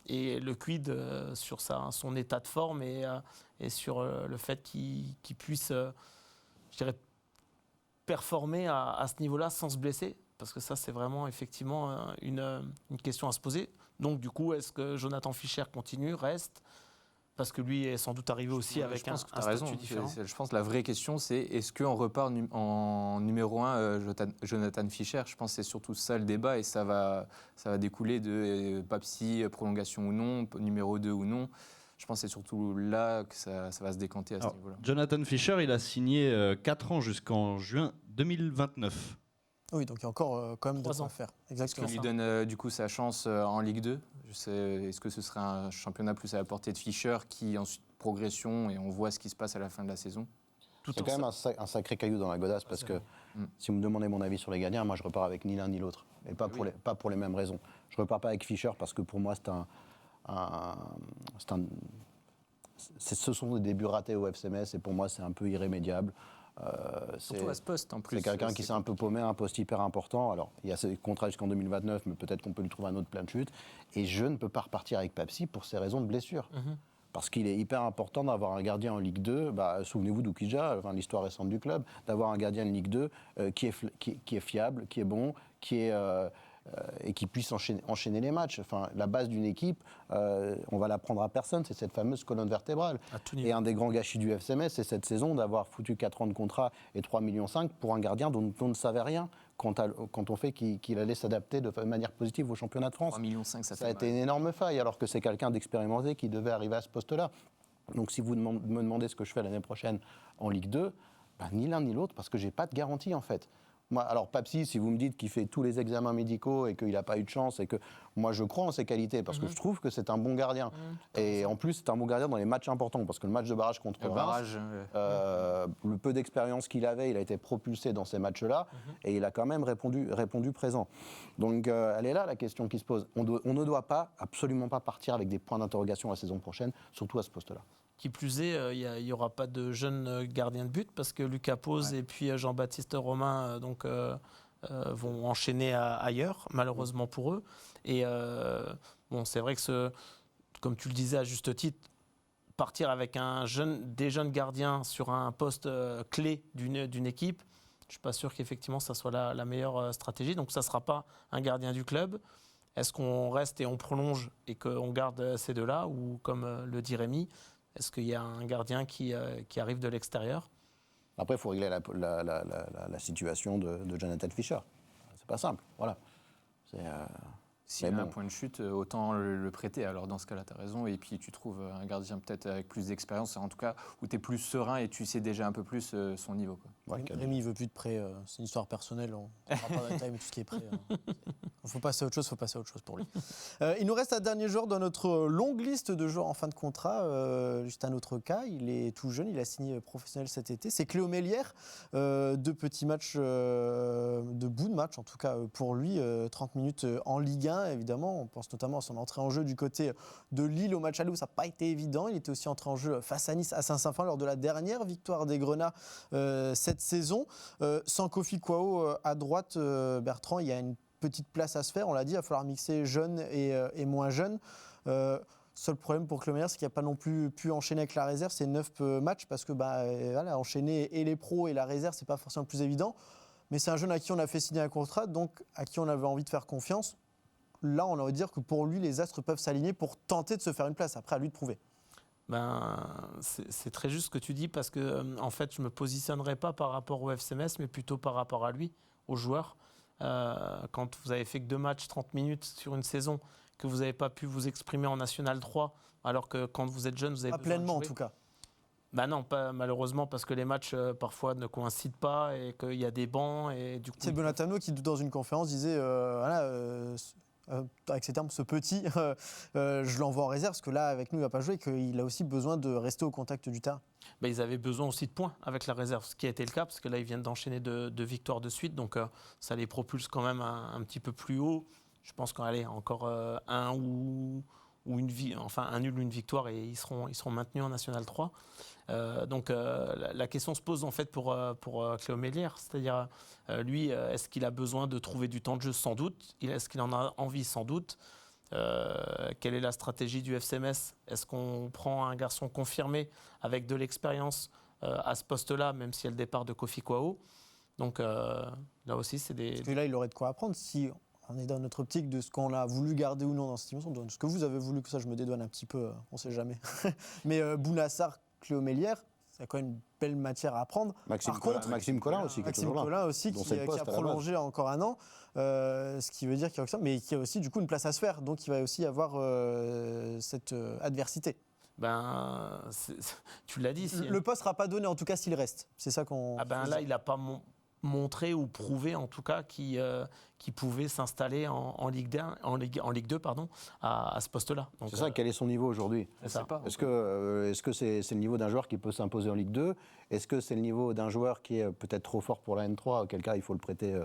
Et le quid sur son état de forme et sur le fait qu'il puisse, je dirais, performer à ce niveau-là sans se blesser. Parce que ça, c'est vraiment effectivement une question à se poser. Donc, du coup, est-ce que Jonathan Fischer continue, reste? Parce que lui est sans doute arrivé aussi avec un statut différent. Je pense que la vraie question, c'est est-ce qu'on repart en numéro 1 Jonathan Fischer? Je pense que c'est surtout ça le débat et ça va découler de Papsi, prolongation ou non, numéro 2 ou non. Je pense que c'est surtout là que ça va se décanter à ce niveau-là. Jonathan Fischer, il a signé 4 ans jusqu'en juin 2029. Oui, donc il y a encore quand même 3 de quoi ans. faire. Est-ce Exactement. qu'il lui donne du coup sa chance en Ligue 2? Est-ce que ce serait un championnat plus à la portée de Fischer qui ensuite progression et on voit ce qui se passe à la fin de la saison? C'est quand même un sacré caillou dans la godasse parce que si vous me demandez mon avis sur les gardiens, moi je repars avec ni l'un ni l'autre. Et pas pour les mêmes raisons. Je repars pas avec Fischer parce que pour moi ce sont des débuts ratés au FC Metz et pour moi c'est un peu irrémédiable. Surtout à ce poste en plus. C'est quelqu'un qui s'est un peu paumé, un poste hyper important. Alors, il y a ce contrat jusqu'en 2029, mais peut-être qu'on peut lui trouver un autre plan de chute. Et je ne peux pas repartir avec Papsi pour ces raisons de blessure. Parce qu'il est hyper important d'avoir un gardien en Ligue 2. Souvenez-vous d'Oukidja, l'histoire récente du club, d'avoir un gardien de Ligue 2 qui est fiable, qui est bon, et qui puisse enchaîner les matchs. Enfin, la base d'une équipe, on va l'apprendre à personne, c'est cette fameuse colonne vertébrale. Et un des grands gâchis du FC Metz, c'est cette saison d'avoir foutu 4 ans de contrat et 3,5 millions pour un gardien dont on ne savait rien quand on fait qu'il allait s'adapter de manière positive au championnat de France. 3,5 millions, ça a été une énorme faille, alors que c'est quelqu'un d'expérimenté qui devait arriver à ce poste-là. Donc si vous me demandez ce que je fais l'année prochaine en Ligue 2, ni l'un ni l'autre, parce que je n'ai pas de garantie en fait. Moi, alors Papsi, si vous me dites qu'il fait tous les examens médicaux et qu'il n'a pas eu de chance, et que moi je crois en ses qualités parce que je trouve que c'est un bon gardien. Et en plus, c'est un bon gardien dans les matchs importants parce que le match de barrage contre Le Reims, barrage, le peu d'expérience qu'il avait, il a été propulsé dans ces matchs-là et il a quand même répondu présent. Donc elle est là la question qui se pose. On ne doit pas, absolument pas partir avec des points d'interrogation la saison prochaine, surtout à ce poste-là. Qui plus est, il n'y aura pas de jeunes gardiens de but parce que Lucas Pose et puis Jean-Baptiste Romain vont enchaîner ailleurs, malheureusement pour eux. Et c'est vrai que, comme tu le disais à juste titre, partir avec des jeunes gardiens sur un poste clé d'une équipe, je ne suis pas sûr qu'effectivement ça soit la meilleure stratégie. Donc ça ne sera pas un gardien du club. Est-ce qu'on reste et on prolonge et qu'on garde ces deux-là ou comme le dit Rémi, est-ce qu'il y a un gardien qui arrive de l'extérieur ? Après, il faut régler la situation de Jonathan Fischer. C'est pas simple, voilà. S'il y a un point de chute, autant le prêter. Alors dans ce cas-là, tu as raison. Et puis tu trouves un gardien peut-être avec plus d'expérience, en tout cas où tu es plus serein et tu sais déjà un peu plus son niveau. Ouais, Rémi, il veut plus de prêt. C'est une histoire personnelle. On ne parle pas dans les détails, mais tout ce qui est prêt. Il faut passer à autre chose pour lui. Il nous reste un dernier joueur dans notre longue liste de joueurs en fin de contrat. Juste un autre cas. Il est tout jeune. Il a signé professionnel cet été. C'est Cléo Mélière. 2 petits matchs, de bout de match, en tout cas pour lui. 30 minutes en Ligue 1, évidemment. On pense notamment à son entrée en jeu du côté de Lille au match aller où ça n'a pas été évident. Il était aussi entré en jeu face à Nice à Saint-Symphorien lors de la dernière victoire des Grenats cette saison. Sans Kofi Kwao à droite, Bertrand, il y a une petite place à se faire. On l'a dit, il va falloir mixer jeunes et moins jeunes. Seul problème pour Cléo Mélière, c'est qu'il n'a pas non plus pu enchaîner avec la réserve. C'est 9 matchs parce que enchaîner et les pros et la réserve, c'est pas forcément le plus évident. Mais c'est un jeune à qui on a fait signer un contrat, donc à qui on avait envie de faire confiance. Là, on aurait dire que pour lui, les astres peuvent s'aligner pour tenter de se faire une place. Après, à lui de prouver. C'est très juste ce que tu dis parce que en fait, je me positionnerai pas par rapport au FC Metz, mais plutôt par rapport à lui, au joueur. Quand vous avez fait que 2 matchs, 30 minutes sur une saison, que vous n'avez pas pu vous exprimer en National 3, alors que quand vous êtes jeune, vous avez pas besoin pleinement de jouer. en tout cas. Non, pas malheureusement parce que les matchs parfois ne coïncident pas et qu'il y a des bancs et du coup. C'est Bonatano qui, dans une conférence, disait avec ces termes, ce petit, je l'envoie en réserve parce que là, avec nous, il ne va pas jouer et qu'il a aussi besoin de rester au contact du terrain. Ils avaient besoin aussi de points avec la réserve, ce qui a été le cas parce que là, ils viennent d'enchaîner 2 victoires de suite, donc ça les propulse quand même un petit peu plus haut. Je pense encore un nul ou une victoire et ils seront maintenus en National 3. Donc la question se pose en fait pour Cléo Mélière, c'est-à-dire lui, est-ce qu'il a besoin de trouver du temps de jeu? Sans doute. Est-ce qu'il en a envie? Sans doute. Quelle est la stratégie du FC Metz? Est-ce qu'on prend un garçon confirmé avec de l'expérience à ce poste-là, même s'il y a le départ de Kofi Kwao? Donc là aussi, c'est des... Parce que là, il aurait de quoi apprendre si on est dans notre optique de ce qu'on a voulu garder ou non dans cette émission. Donc, ce que vous avez voulu, que ça, je me dédouane un petit peu, on ne sait jamais. Mais Bounassar, Cléo Mélière, c'est quand même une belle matière à apprendre. Maxime Collin aussi, qui a prolongé encore un an, ce qui veut dire qu'il y a mais qui a aussi du coup une place à se faire. Donc il va aussi y avoir cette adversité. Tu l'as dit. Le poste ne sera pas donné, en tout cas s'il reste. C'est ça qu'on. Là, il n'a pas montré ou prouvé en tout cas qu'il pouvait s'installer en Ligue 2 à ce poste-là. Donc, c'est ça, quel est son niveau aujourd'hui? Est-ce que c'est le niveau d'un joueur qui peut s'imposer en Ligue 2? Est-ce que c'est le niveau d'un joueur qui est peut-être trop fort pour la N3, auquel cas il faut le prêter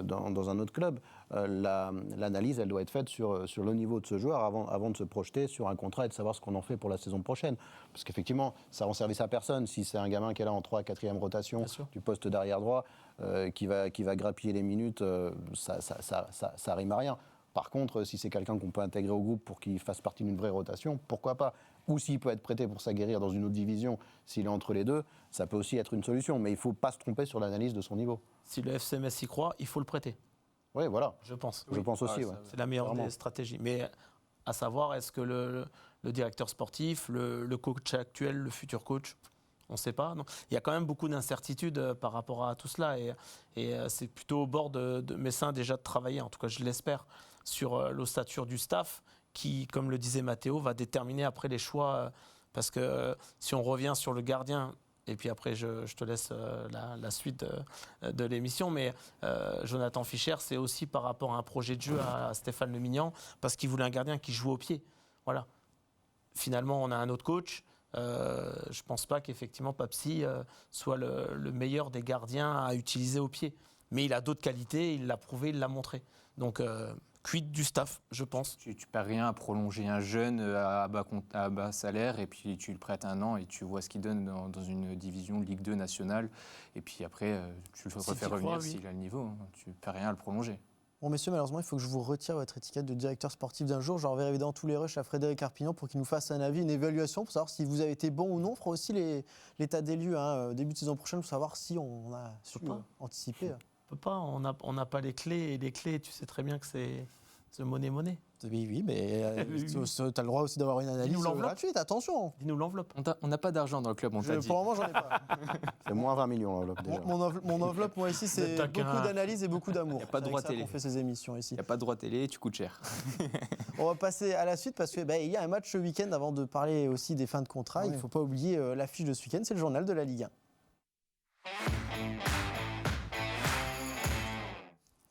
dans un autre club? L'analyse, elle doit être faite sur le niveau de ce joueur avant de se projeter sur un contrat et de savoir ce qu'on en fait pour la saison prochaine. Parce qu'effectivement, ça rend service à personne. Si c'est un gamin qui est là en 3e, 4e rotation du poste d'arrière droit, qui va grappiller les minutes, ça rime à rien. Par contre, si c'est quelqu'un qu'on peut intégrer au groupe pour qu'il fasse partie d'une vraie rotation, pourquoi pas? Ou s'il peut être prêté pour s'aguerrir dans une autre division, s'il est entre les deux, ça peut aussi être une solution. Mais il ne faut pas se tromper sur l'analyse de son niveau. Si le FC Metz y croit, il faut le prêter. Oui, voilà. Je pense. Je pense aussi, ouais. C'est la meilleure des stratégies. Mais à savoir, est-ce que le directeur sportif, le coach actuel, le futur coach, on ne sait pas. Non. Il y a quand même beaucoup d'incertitudes par rapport à tout cela. Et c'est plutôt au bord de Messin déjà de travailler, en tout cas je l'espère, sur l'ossature du staff qui, comme le disait Mathéo, va déterminer après les choix. Parce que si on revient sur le gardien, et puis après je te laisse la suite de l'émission, mais Jonathan Fischer, c'est aussi par rapport à un projet de jeu à Stéphane Le Mignan, parce qu'il voulait un gardien qui joue au pied. Voilà. Finalement, on a un autre coach. Je ne pense pas qu'effectivement Papsi soit le meilleur des gardiens à utiliser au pied. Mais il a d'autres qualités, il l'a prouvé, il l'a montré. Donc, quid du staff, je pense. Tu ne perds rien à prolonger un jeune à bas salaire et puis tu le prêtes 1 an et tu vois ce qu'il donne dans une division Ligue 2 nationale. Et puis après, tu le refais revenir s'il a le niveau. Tu ne perds rien à le prolonger. Bon, messieurs, malheureusement, il faut que je vous retire votre étiquette de directeur sportif d'un jour. J'enverrai évidemment tous les rushs à Frédéric Arpignan pour qu'il nous fasse un avis, une évaluation pour savoir si vous avez été bon ou non. On fera aussi l'état des lieux début de saison prochaine pour savoir si on a su anticiper. On peut pas, on n'a pas les clés. Et les clés, tu sais très bien que c'est monnaie. Oui, mais tu as le droit aussi d'avoir une analyse gratuite, attention. Dis-nous l'enveloppe. On n'a pas d'argent dans le club, on t'a dit. Pour le moment, j'en ai pas. C'est moins 20 millions l'enveloppe déjà. Mon enveloppe, moi ici, c'est beaucoup d'analyse et beaucoup d'amour. Il n'y a pas de droit télé. On fait ces émissions ici. Il n'y a pas de droit télé, tu coûtes cher. On va passer à la suite parce qu'il y a un match ce week-end avant de parler aussi des fins de contrat. Ouais. Il ne faut pas oublier l'affiche de ce week-end, c'est le journal de la Ligue 1.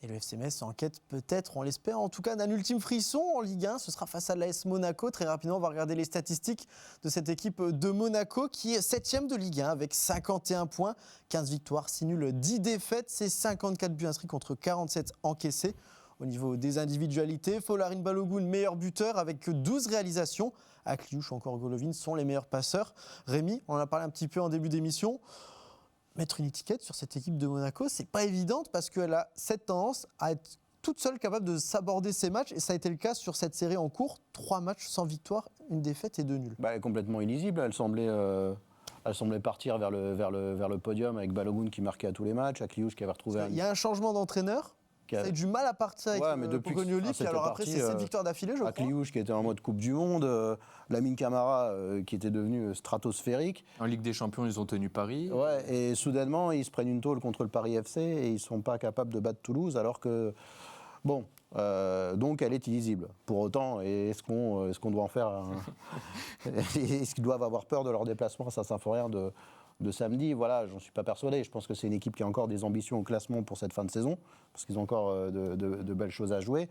Et le FC Metz enquête peut-être, on l'espère, en tout cas d'un ultime frisson en Ligue 1. Ce sera face à l'AS Monaco. Très rapidement, on va regarder les statistiques de cette équipe de Monaco qui est 7e de Ligue 1 avec 51 points, 15 victoires, 6 nuls, 10 défaites. C'est 54 buts inscrits contre 47 encaissés. Au niveau des individualités, Folarin Balogun, meilleur buteur avec 12 réalisations. Akliouche ou encore Golovin sont les meilleurs passeurs. Rémi, on en a parlé un petit peu en début d'émission. Mettre une étiquette sur cette équipe de Monaco, c'est pas évident parce qu'elle a cette tendance à être toute seule capable de s'aborder ses matchs et ça a été le cas sur cette série en cours. 3 matchs sans victoire, 1 défaite et 2 nuls. Elle est complètement illisible. Elle semblait partir vers le podium avec Balogun qui marquait à tous les matchs, Akliouche qui avait retrouvé Il y a un changement d'entraîneur. Ça a eu du mal à partir avec Pogognoli, puis alors après c'est 7 victoires d'affilée, je crois. Akliouche qui était en mode Coupe du Monde, Lamine Camara qui était devenu stratosphérique. En Ligue des Champions, ils ont tenu Paris. Ouais, et soudainement, ils se prennent une tôle contre le Paris FC et ils ne sont pas capables de battre Toulouse, alors que... Bon, donc elle est illisible. Pour autant, est-ce qu'on doit en faire est-ce qu'ils doivent avoir peur de leur déplacement à Saint-Symphorien de samedi? Voilà, j'en suis pas persuadé. Je pense que c'est une équipe qui a encore des ambitions au classement pour cette fin de saison, parce qu'ils ont encore de belles choses à jouer,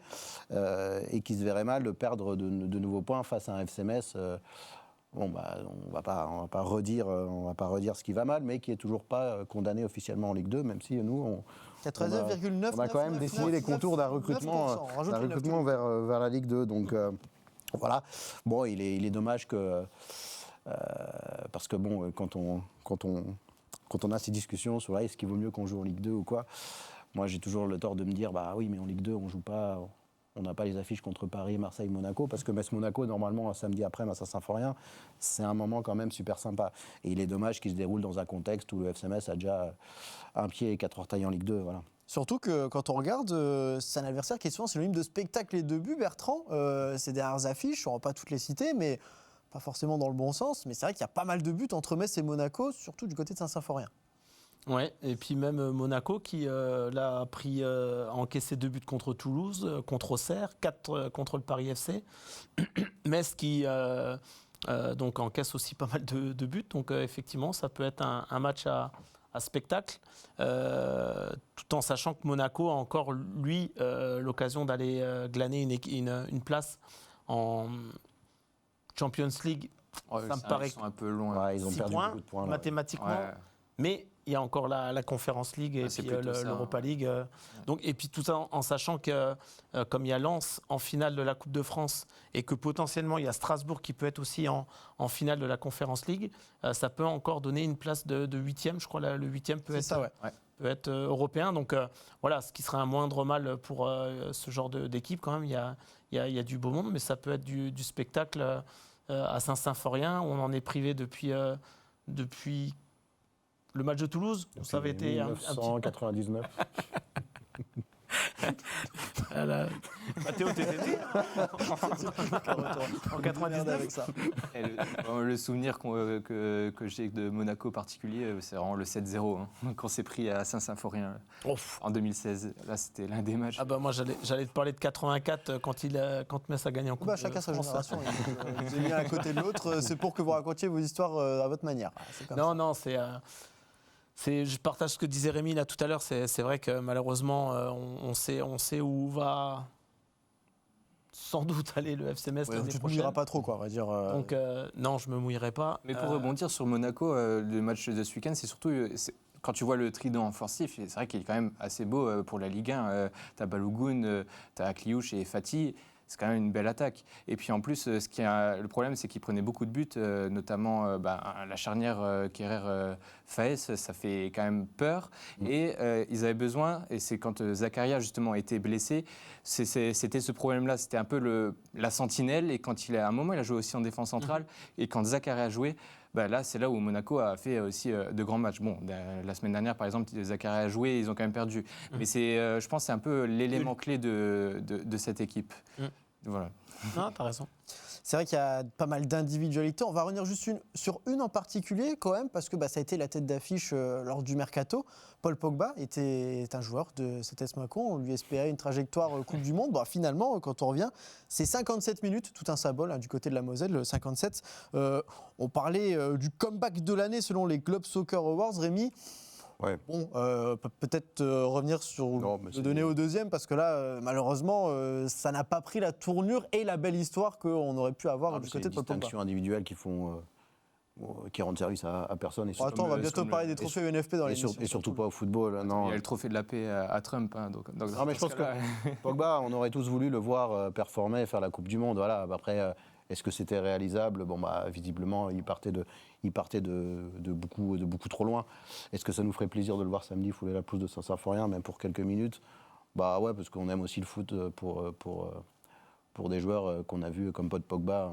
et qui se verraient mal de perdre de nouveaux points face à un FC Metz. On va pas redire ce qui va mal, mais qui est toujours pas condamné officiellement en Ligue 2, même si nous, 99,9. on a quand même dessiné les contours d'un recrutement vers la Ligue 2. Donc voilà. Bon, il est dommage que parce que bon, quand on a ces discussions sur est-ce qu'il vaut mieux qu'on joue en Ligue 2 ou quoi, moi j'ai toujours le tort de me dire bah oui, mais en Ligue 2 on joue pas. On n'a pas les affiches contre Paris, Marseille, Monaco, parce que Metz-Monaco, normalement, un samedi après, à Saint-Symphorien, c'est un moment quand même super sympa. Et il est dommage qu'il se déroule dans un contexte où le FC Metz a déjà un pied et 4 orteils en Ligue 2. Voilà. Surtout que quand on regarde, c'est un adversaire qui est souvent synonyme de spectacle et de but, Bertrand. Ces dernières affiches, on ne va pas toutes les citer, mais pas forcément dans le bon sens. Mais c'est vrai qu'il y a pas mal de buts entre Metz et Monaco, surtout du côté de Saint-Symphorien. Ouais, et puis même Monaco qui là, a encaissé 2 buts contre Toulouse, contre Auxerre, 4 contre le Paris FC. Metz qui donc encaisse aussi pas mal de buts. Donc effectivement, ça peut être un match à spectacle, tout en sachant que Monaco a encore, lui, l'occasion d'aller glaner une place en Champions League. Ouais, ça me paraît ils sont un peu loin. Ouais, ils ont 6 perdu points, beaucoup de points. Là. mathématiquement. Ouais. Mais il y a encore la Conference League et puis l'Europa League. Donc, et puis tout ça en sachant que comme il y a Lens en finale de la Coupe de France et que potentiellement il y a Strasbourg qui peut être aussi en finale de la Conference League, ça peut encore donner une place de 8e. Je crois le 8e peut être européen. Donc voilà, ce qui serait un moindre mal pour ce genre d'équipe quand même. Il y a du beau monde, mais ça peut être du spectacle à Saint-Symphorien. On en est privé depuis le match de Toulouse, ça avait été 1999. Mathéo, t'étais né en 99 avec ça. Et le souvenir que j'ai de Monaco particulier, c'est vraiment le 7-0 qu'on s'est pris à Saint-Symphorien en 2016. Là, c'était l'un des matchs. Ah bah moi j'allais te parler de 84 quand Metz a gagné en Coupe Bah, de chacun sa France. génération. Vous avez mis à côté de l'autre, c'est pour que vous racontiez vos histoires à votre manière. C'est comme ça. Non, je partage ce que disait Rémi là tout à l'heure. C'est vrai que malheureusement, on sait où va sans doute aller le FC Metz Ouais, l'année tu te prochaine. mouilleras pas trop, quoi, on va dire. Donc non, je me mouillerai pas. Mais pour rebondir sur Monaco, le match de ce week-end, c'est surtout quand tu vois le trident offensif, c'est vrai qu'il est quand même assez beau pour la Ligue 1. Tu as Balogun, tu as Kliouche et Fati. C'est quand même une belle attaque. Et puis en plus, le problème, c'est qu'ils prenaient beaucoup de buts, notamment la charnière Kerrer-Faes, ça fait quand même peur. Et ils avaient besoin, et c'est quand Zakaria justement était blessé, c'était ce problème-là. C'était un peu la sentinelle. Et quand à un moment, il a joué aussi en défense centrale. Et quand Zakaria a joué, là, c'est là où Monaco a fait aussi de grands matchs. Bon, la semaine dernière, par exemple, Zakaria a joué, ils ont quand même perdu. Mais je pense que c'est un peu l'élément clé de cette équipe. Voilà. Non, t'as raison. C'est vrai qu'il y a pas mal d'individualités. On va revenir juste sur une en particulier quand même, parce que ça a été la tête d'affiche lors du mercato. Paul Pogba est un joueur de cet Monaco. On lui espérait une trajectoire Coupe du Monde. Finalement, quand on revient, c'est 57 minutes, tout un symbole du côté de la Moselle, 57. On parlait du comeback de l'année selon les Globe Soccer Awards, Rémi. Ouais. Bon, peut-être revenir sur le donner au deuxième, parce que là, malheureusement, ça n'a pas pris la tournure et la belle histoire qu'on aurait pu avoir du côté de Paul Pogba. C'est des distinctions individuelles qui rendent service à personne. Et Attends, on va bientôt parler des trophées UNFP dans l'émission. Et surtout pas au football. Non. Il y a le trophée de la paix à Trump. Non, mais je pense que Pogba, on aurait tous voulu le voir performer, faire la Coupe du Monde. Voilà. Après, est-ce que c'était réalisable ? Visiblement, il partait de beaucoup trop loin. Est-ce que ça nous ferait plaisir de le voir samedi fouler la pelouse de Saint-Symphorien, même pour quelques minutes ? Ouais, parce qu'on aime aussi le foot pour des joueurs qu'on a vus comme Paul Pogba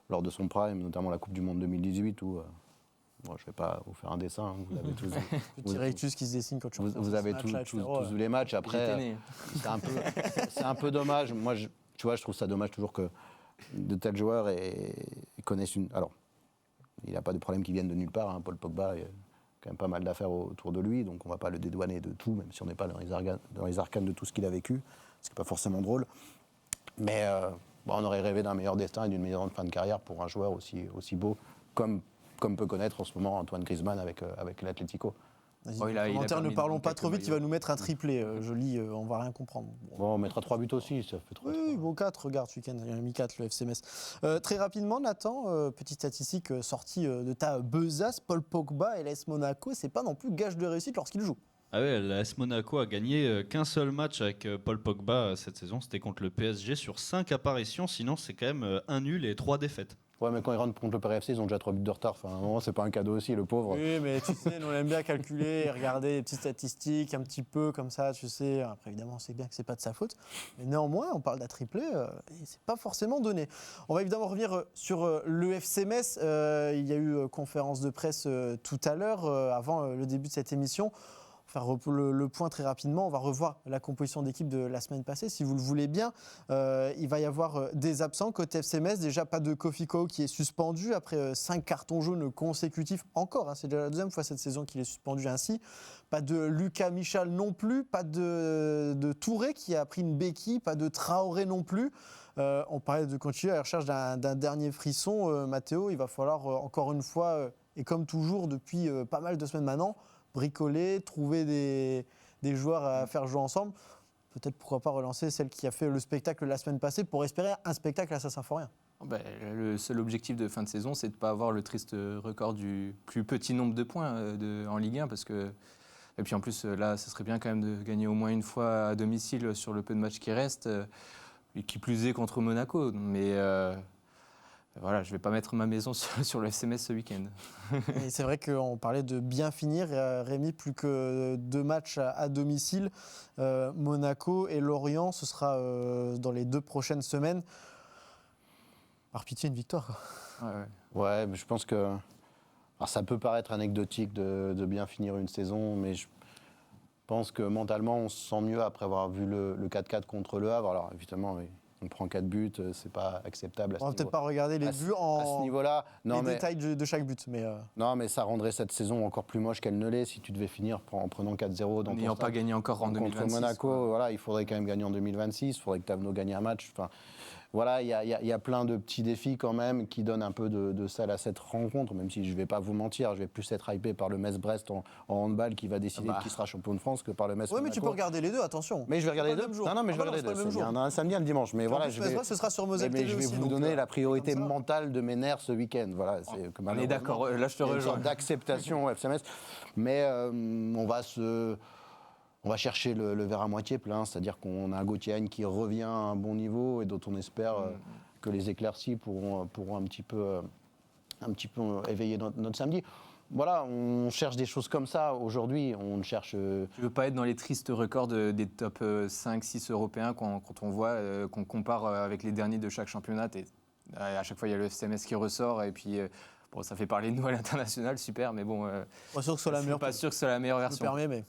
lors de son prime, notamment la Coupe du Monde 2018 où... je ne vais pas vous faire un dessin, vous avez tous... Petit rectus qui se dessine quand tu Vous avez tous vu les matchs. Après, c'est un peu dommage. Moi, je trouve ça dommage toujours que de tels joueurs connaissent une... Alors, il n'a pas de problème qui viennent de nulle part. Paul Pogba, il y a quand même pas mal d'affaires autour de lui, donc on ne va pas le dédouaner de tout, même si on n'est pas dans les arcanes de tout ce qu'il a vécu, ce qui n'est pas forcément drôle. Mais on aurait rêvé d'un meilleur destin et d'une meilleure fin de carrière pour un joueur aussi beau, comme peut connaître en ce moment Antoine Griezmann avec l'Atlético. Vas-y, commentaire, ne parlons pas trop vite, il va nous mettre un triplé. Je lis, on va rien comprendre. Bon, on mettra 3 buts aussi, ça fait 3. Oui, bon, 4, regarde, ce week-end, il y en a mis 4, le FC Metz. Très rapidement, Nathan, petite statistique sortie de ta besace, Paul Pogba et l'AS Monaco, c'est pas non plus gage de réussite lorsqu'il joue. Ah ouais, l'AS Monaco a gagné qu'un seul match avec Paul Pogba cette saison, c'était contre le PSG sur 5 apparitions, sinon c'est quand même un nul et 3 défaites. Ouais, mais quand ils rentrent contre le PRFC, ils ont déjà 3 buts de retard. Enfin, à un moment, c'est pas un cadeau aussi, le pauvre. Oui, mais tu sais, nous, on aime bien calculer et regarder les petites statistiques un petit peu comme ça, tu sais. Après, évidemment, on sait bien que c'est pas de sa faute. Mais néanmoins, on parle d'un triplé et c'est pas forcément donné. On va évidemment revenir sur le FC Metz. Il y a eu conférence de presse tout à l'heure, avant le début de cette émission. Faire le point très rapidement, on va revoir la composition d'équipe de la semaine passée, si vous le voulez bien. Il va y avoir des absents côté FC Metz. Déjà, pas de Kofi Ko qui est suspendu après 5 cartons jaunes consécutifs. Encore, c'est déjà la deuxième fois cette saison qu'il est suspendu ainsi. Pas de Lucas Michal non plus. Pas de Touré qui a pris une béquille. Pas de Traoré non plus. On parlait de continuer à la recherche d'un dernier frisson. Mathéo, il va falloir encore une fois, et comme toujours depuis pas mal de semaines maintenant, bricoler, trouver des joueurs à faire jouer ensemble. Peut-être pourquoi pas relancer celle qui a fait le spectacle la semaine passée pour espérer un spectacle à Saint-Symphorien. Le seul objectif de fin de saison, c'est de ne pas avoir le triste record du plus petit nombre de points en Ligue 1. Et puis en plus, là, ça serait bien quand même de gagner au moins une fois à domicile sur le peu de matchs qui restent, et qui plus est contre Monaco. Mais... Voilà, je ne vais pas mettre ma maison sur le FC Metz ce week-end. Et c'est vrai qu'on parlait de bien finir. Rémi, plus que 2 matchs à domicile. Monaco et Lorient, ce sera dans les 2 prochaines semaines. Par pitié, une victoire. Ouais, mais je pense que... Alors, ça peut paraître anecdotique de bien finir une saison, mais pense que mentalement, on se sent mieux après avoir vu le 4-4 contre Le Havre. Alors évidemment, oui, on prend 4 buts, c'est pas acceptable à ce On va niveau. peut-être pas regarder les buts À ce niveau-là, les détails de chaque but. Mais non, mais ça rendrait cette saison encore plus moche qu'elle ne l'est si tu devais finir en prenant 4-0 dans En ton n'ayant stade. pas gagné encore en 2026. Contre Monaco, quoi. voilà, il faudrait quand même gagner en 2026, il faudrait que Tavenot gagne un match. Enfin, voilà, il y a plein de petits défis quand même qui donnent un peu de sel à cette rencontre, même si je ne vais pas vous mentir, je vais plus être hypé par le Metz-Brest en handball qui va décider de qui sera champion de France que par le Metz. oui, mais tu peux regarder les deux, attention. Mais je vais regarder C'est les pas deux. le même jour. Non, mais je vais Ah bah non, regarder c'est pas les le deux. même Il y jour. en a un samedi, un dimanche. Mais voilà, En plus, Metz-Brest, ce sera sur Moselle mais TV je vais aussi, vous donc, donner la priorité comme ça. mentale de mes nerfs ce week-end. Voilà, c'est que On est malheureusement, d'accord, là je te il y a une rejoins. sorte d'acceptation au FCMS. Mais on va chercher le verre à moitié plein, c'est-à-dire qu'on a un Gauthier Hagne qui revient à un bon niveau et dont on espère que les éclaircies pourront un petit peu éveiller notre samedi. Voilà, on cherche des choses comme ça aujourd'hui. On cherche. Tu veux pas être dans les tristes records des top 5-6 européens quand on voit, qu'on compare avec les derniers de chaque championnat. Et à chaque fois, il y a le FCMS qui ressort et puis bon, ça fait parler de nous à l'international, super, mais bon, Pas sûr que ce soit la je suis meilleure. pas sûr que c'est la meilleure Je me version. permets, mais.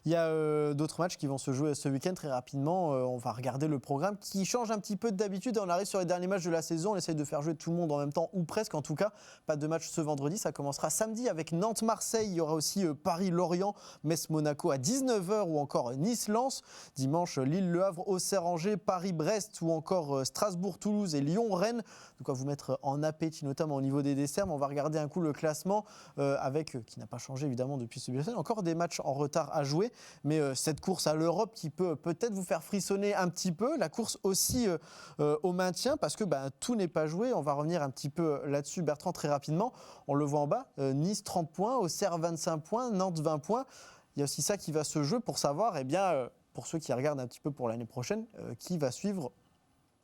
Il y a d'autres matchs qui vont se jouer ce week-end très rapidement. On va regarder le programme qui change un petit peu d'habitude. On arrive sur les derniers matchs de la saison. On essaye de faire jouer tout le monde en même temps, ou presque en tout cas. Pas de match ce vendredi. Ça commencera samedi avec Nantes-Marseille. Il y aura aussi Paris-Lorient, Metz-Monaco à 19h ou encore Nice-Lens. Dimanche, Lille-Le Havre, Auxerre-Angers, Paris-Brest ou encore Strasbourg-Toulouse et Lyon-Rennes. De quoi vous mettre en appétit, notamment au niveau des desserts. Mais on va regarder un coup le classement qui n'a pas changé évidemment depuis ce début de semaine. Encore des matchs en retard à jouer. Mais cette course à l'Europe qui peut peut-être vous faire frissonner un petit peu, la course aussi au maintien, parce que tout n'est pas joué. On va revenir un petit peu là-dessus, Bertrand, très rapidement. On le voit en bas, Nice 30 points, Auxerre 25 points, Nantes 20 points. Il y a aussi ça qui va se jouer pour savoir, pour ceux qui regardent un petit peu pour l'année prochaine, qui va suivre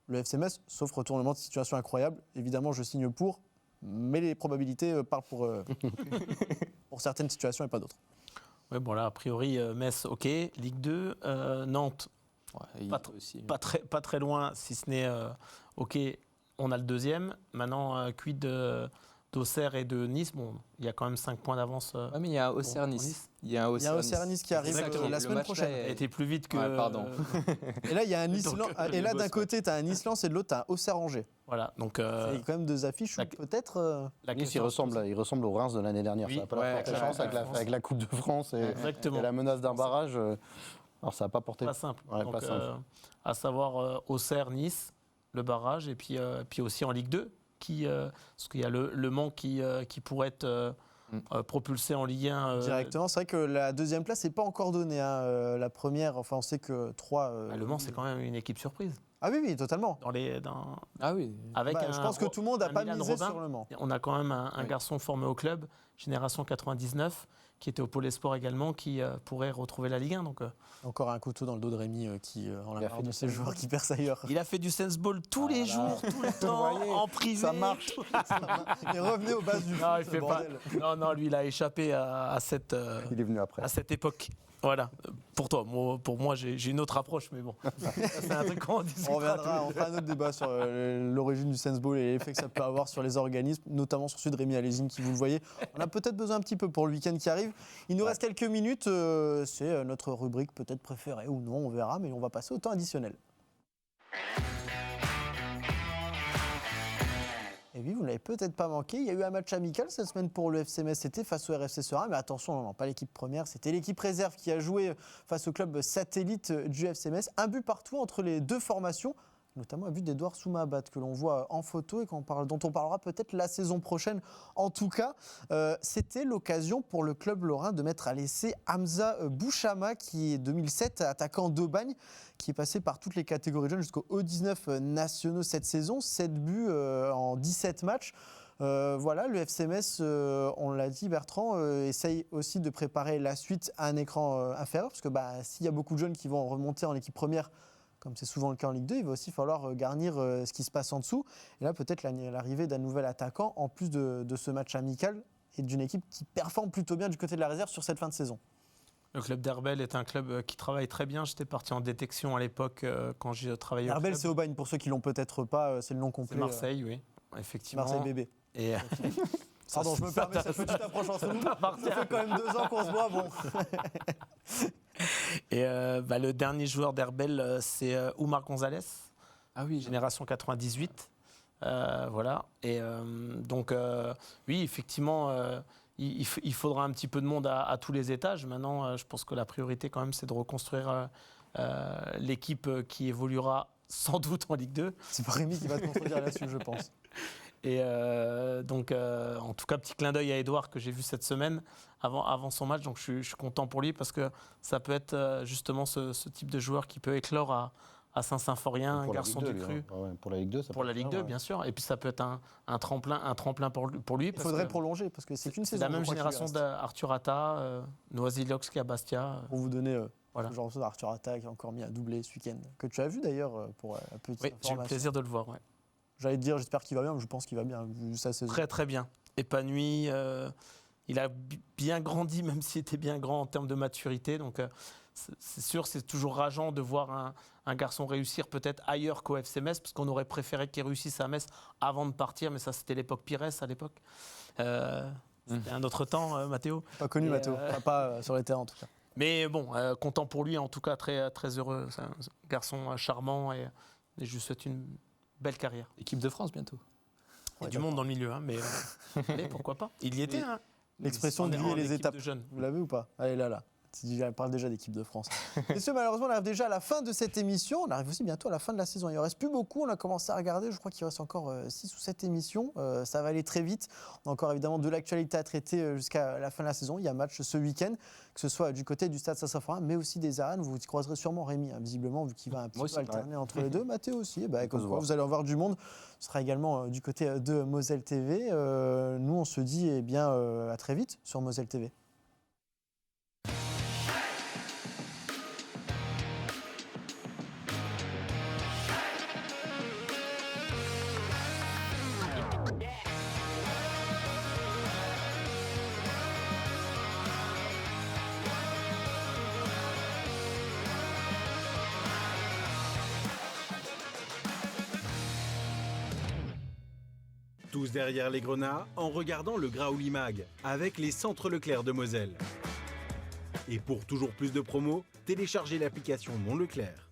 le FCMS, sauf retournement de situation incroyable. Évidemment, je signe pour, mais les probabilités parlent pour certaines situations et pas d'autres. Ouais, bon là, a priori, Metz, ok. Ligue 2, Nantes, Ouais, Pas aussi. pas très loin, si ce n'est ok, on a le deuxième. Maintenant, quid d'Auxerre et de Nice. Bon, il y a quand même 5 points d'avance. Ouais, mais il y a pour Auxerre-Nice. Nice. Il y a Auxerre-Nice qui arrive Exactement. la Le semaine match, prochaine. là, Elle a été plus vite que. Ouais, pardon. Et là, il y a un Nice. Donc, Et là, les d'un gosses, côté, tu as un Nice-Lens et de l'autre, tu as un Auxerre-Angers. Voilà, donc. Il y a quand même deux affiches où la- peut-être. la Nice, question il ressemble au Reims de l'année dernière. Oui, Ça n'a pas ouais, porté avec chance la avec la Coupe de France et Exactement. la menace d'un barrage. Alors ça n'a pas porté. Pas simple. Ouais, Donc, pas simple. à savoir Auxerre, Nice, le barrage, et puis aussi en Ligue 2, parce qu'il y a le Mans qui pourrait être propulsé en Ligue 1. Directement, c'est vrai que la deuxième place n'est pas encore donnée. La première, enfin, on sait que 3. Le Mans, c'est quand même une équipe surprise. Ah oui, totalement. Ah oui. Avec Je pense que tout le monde n'a un pas Milan misé Robin. sur le Mans. On a quand même un Oui. garçon formé au club, génération 99, qui était au Pôle Espoir également, qui pourrait retrouver la Ligue 1. Donc, Encore un couteau dans le dos de Rémi qui, en la Il a part fait de du ces joueurs senseball. qui percent ailleurs. il a fait du senseball tous les jours, tout le temps, voyez, en privé. ça marche. Et revenez aux bases du foot, Non, il fait pas. bordel. Non, lui, il a échappé à cette Il est venu après. à cette époque. Voilà. Pour toi, pour moi, j'ai une autre approche, mais bon, Ça, c'est un truc qu'on On discutera. reviendra, on fera un autre débat sur l'origine du senseball et l'effet que ça peut avoir sur les organismes, notamment sur celui de Rémi Alésine, qui vous le voyez. On a peut-être besoin un petit peu pour le week-end qui arrive. Il nous reste quelques minutes. C'est notre rubrique peut-être préférée ou non, on verra, mais on va passer au temps additionnel. Et oui, vous ne l'avez peut-être pas manqué. Il y a eu un match amical cette semaine pour le FC Metz, c'était face au RFC Serein. Mais attention, non, pas l'équipe première, c'était l'équipe réserve qui a joué face au club satellite du FC Metz. Un but partout entre les deux formations, notamment un but d'Edouard Soumahabat que l'on voit en photo et dont on parlera peut-être la saison prochaine. En tout cas, c'était l'occasion pour le club lorrain de mettre à l'essai Hamza Bouchama, qui est 2007 attaquant d'Aubagne, qui est passé par toutes les catégories jeunes jusqu'aux U19 nationaux cette saison. 7 buts en 17 matchs. Voilà, le FC Metz, on l'a dit Bertrand, essaye aussi de préparer la suite à un écran inférieur, parce que s'il y a beaucoup de jeunes qui vont remonter en équipe première, comme c'est souvent le cas en Ligue 2, il va aussi falloir garnir ce qui se passe en dessous. Et là, peut-être l'arrivée d'un nouvel attaquant, en plus de ce match amical, et d'une équipe qui performe plutôt bien du côté de la réserve sur cette fin de saison. Le club d'Herbel est un club qui travaille très bien. J'étais parti en détection à l'époque quand j'ai travaillé au Herbel, club. c'est Aubagne, pour ceux qui l'ont peut-être pas, c'est le nom complet. C'est Marseille, oui, effectivement. Marseille bébé. Et Pardon, je me permets cette petite approche entre nous. Ça fait quand même 2 ans qu'on se voit, bon. Et le dernier joueur d'Herbel, c'est Oumar Gonzalez, Ah oui, génération 98. Voilà. Et donc, oui, effectivement, il faudra un petit peu de monde à tous les étages. Maintenant, je pense que la priorité, quand même, c'est de reconstruire l'équipe qui évoluera sans doute en Ligue 2. C'est pas Rémi qui va te contredire là-dessus, je pense. Et donc, en tout cas, petit clin d'œil à Edouard que j'ai vu cette semaine avant son match. Donc, je suis content pour lui parce que ça peut être justement ce type de joueur qui peut éclore à Saint-Symphorien, un Pour la garçon Ligue 2, du cru. lui, hein. Ouais, pour la Ligue 2, ça Pour peut la le Ligue faire, 2, bien sûr. Et puis, ça peut être un tremplin pour lui. Il parce faudrait que prolonger parce que c'est qu'une c'est saison. la même je crois, qu'il génération reste. d'Arthur Atta, Noisy-le-Sec à Bastia. Pour vous donner Voilà. ce genre de choses, Arthur Atta qui a encore mis un doublé ce week-end, que tu as vu d'ailleurs pour la petite Oui, j'ai eu le information. plaisir de le voir. Ouais. J'allais te dire, j'espère qu'il va bien, mais je pense qu'il va bien, vu sa saison. Très, très bien. Épanoui. Il a bien grandi, même s'il était bien grand en termes de maturité. Donc, c'est sûr, c'est toujours rageant de voir un garçon réussir peut-être ailleurs qu'au FC Metz, parce qu'on aurait préféré qu'il réussisse à Metz avant de partir. Mais ça, c'était l'époque Pires à l'époque. C'était un autre temps, Mathéo. Pas connu, Et, Mathéo. Enfin, pas sur les terrains en tout cas. Mais bon, content pour lui, en tout cas, très, très heureux. C'est un garçon charmant et je lui souhaite une belle carrière. équipe de France bientôt. Il y a du monde dans le milieu, hein, mais pourquoi pas. Il y était. Hein. L'expression En- de en lier les équipe étapes. de jeunes. Vous l'avez ou pas? Allez, là. On parle déjà d'équipe de France. Messieurs, malheureusement, on arrive déjà à la fin de cette émission. On arrive aussi bientôt à la fin de la saison. Il ne reste plus beaucoup. On a commencé à regarder. Je crois qu'il reste encore 6 ou 7 émissions. Ça va aller très vite. On a encore évidemment de l'actualité à traiter jusqu'à la fin de la saison. Il y a match ce week-end, que ce soit du côté du Stade Saint-Symphorien, mais aussi des Arènes. Vous croiserez sûrement Rémi, hein, visiblement, vu qu'il va un petit Moi peu aussi, alterner entre les deux. Mathéo aussi. Et peut comme se quoi, voir. vous allez en voir du monde. Ce sera également du côté de Moselle TV. Nous, on se dit à très vite sur Moselle TV. Tous derrière les grenats en regardant le Graouli Mag avec les centres Leclerc de Moselle. Et pour toujours plus de promos, téléchargez l'application Mon Leclerc.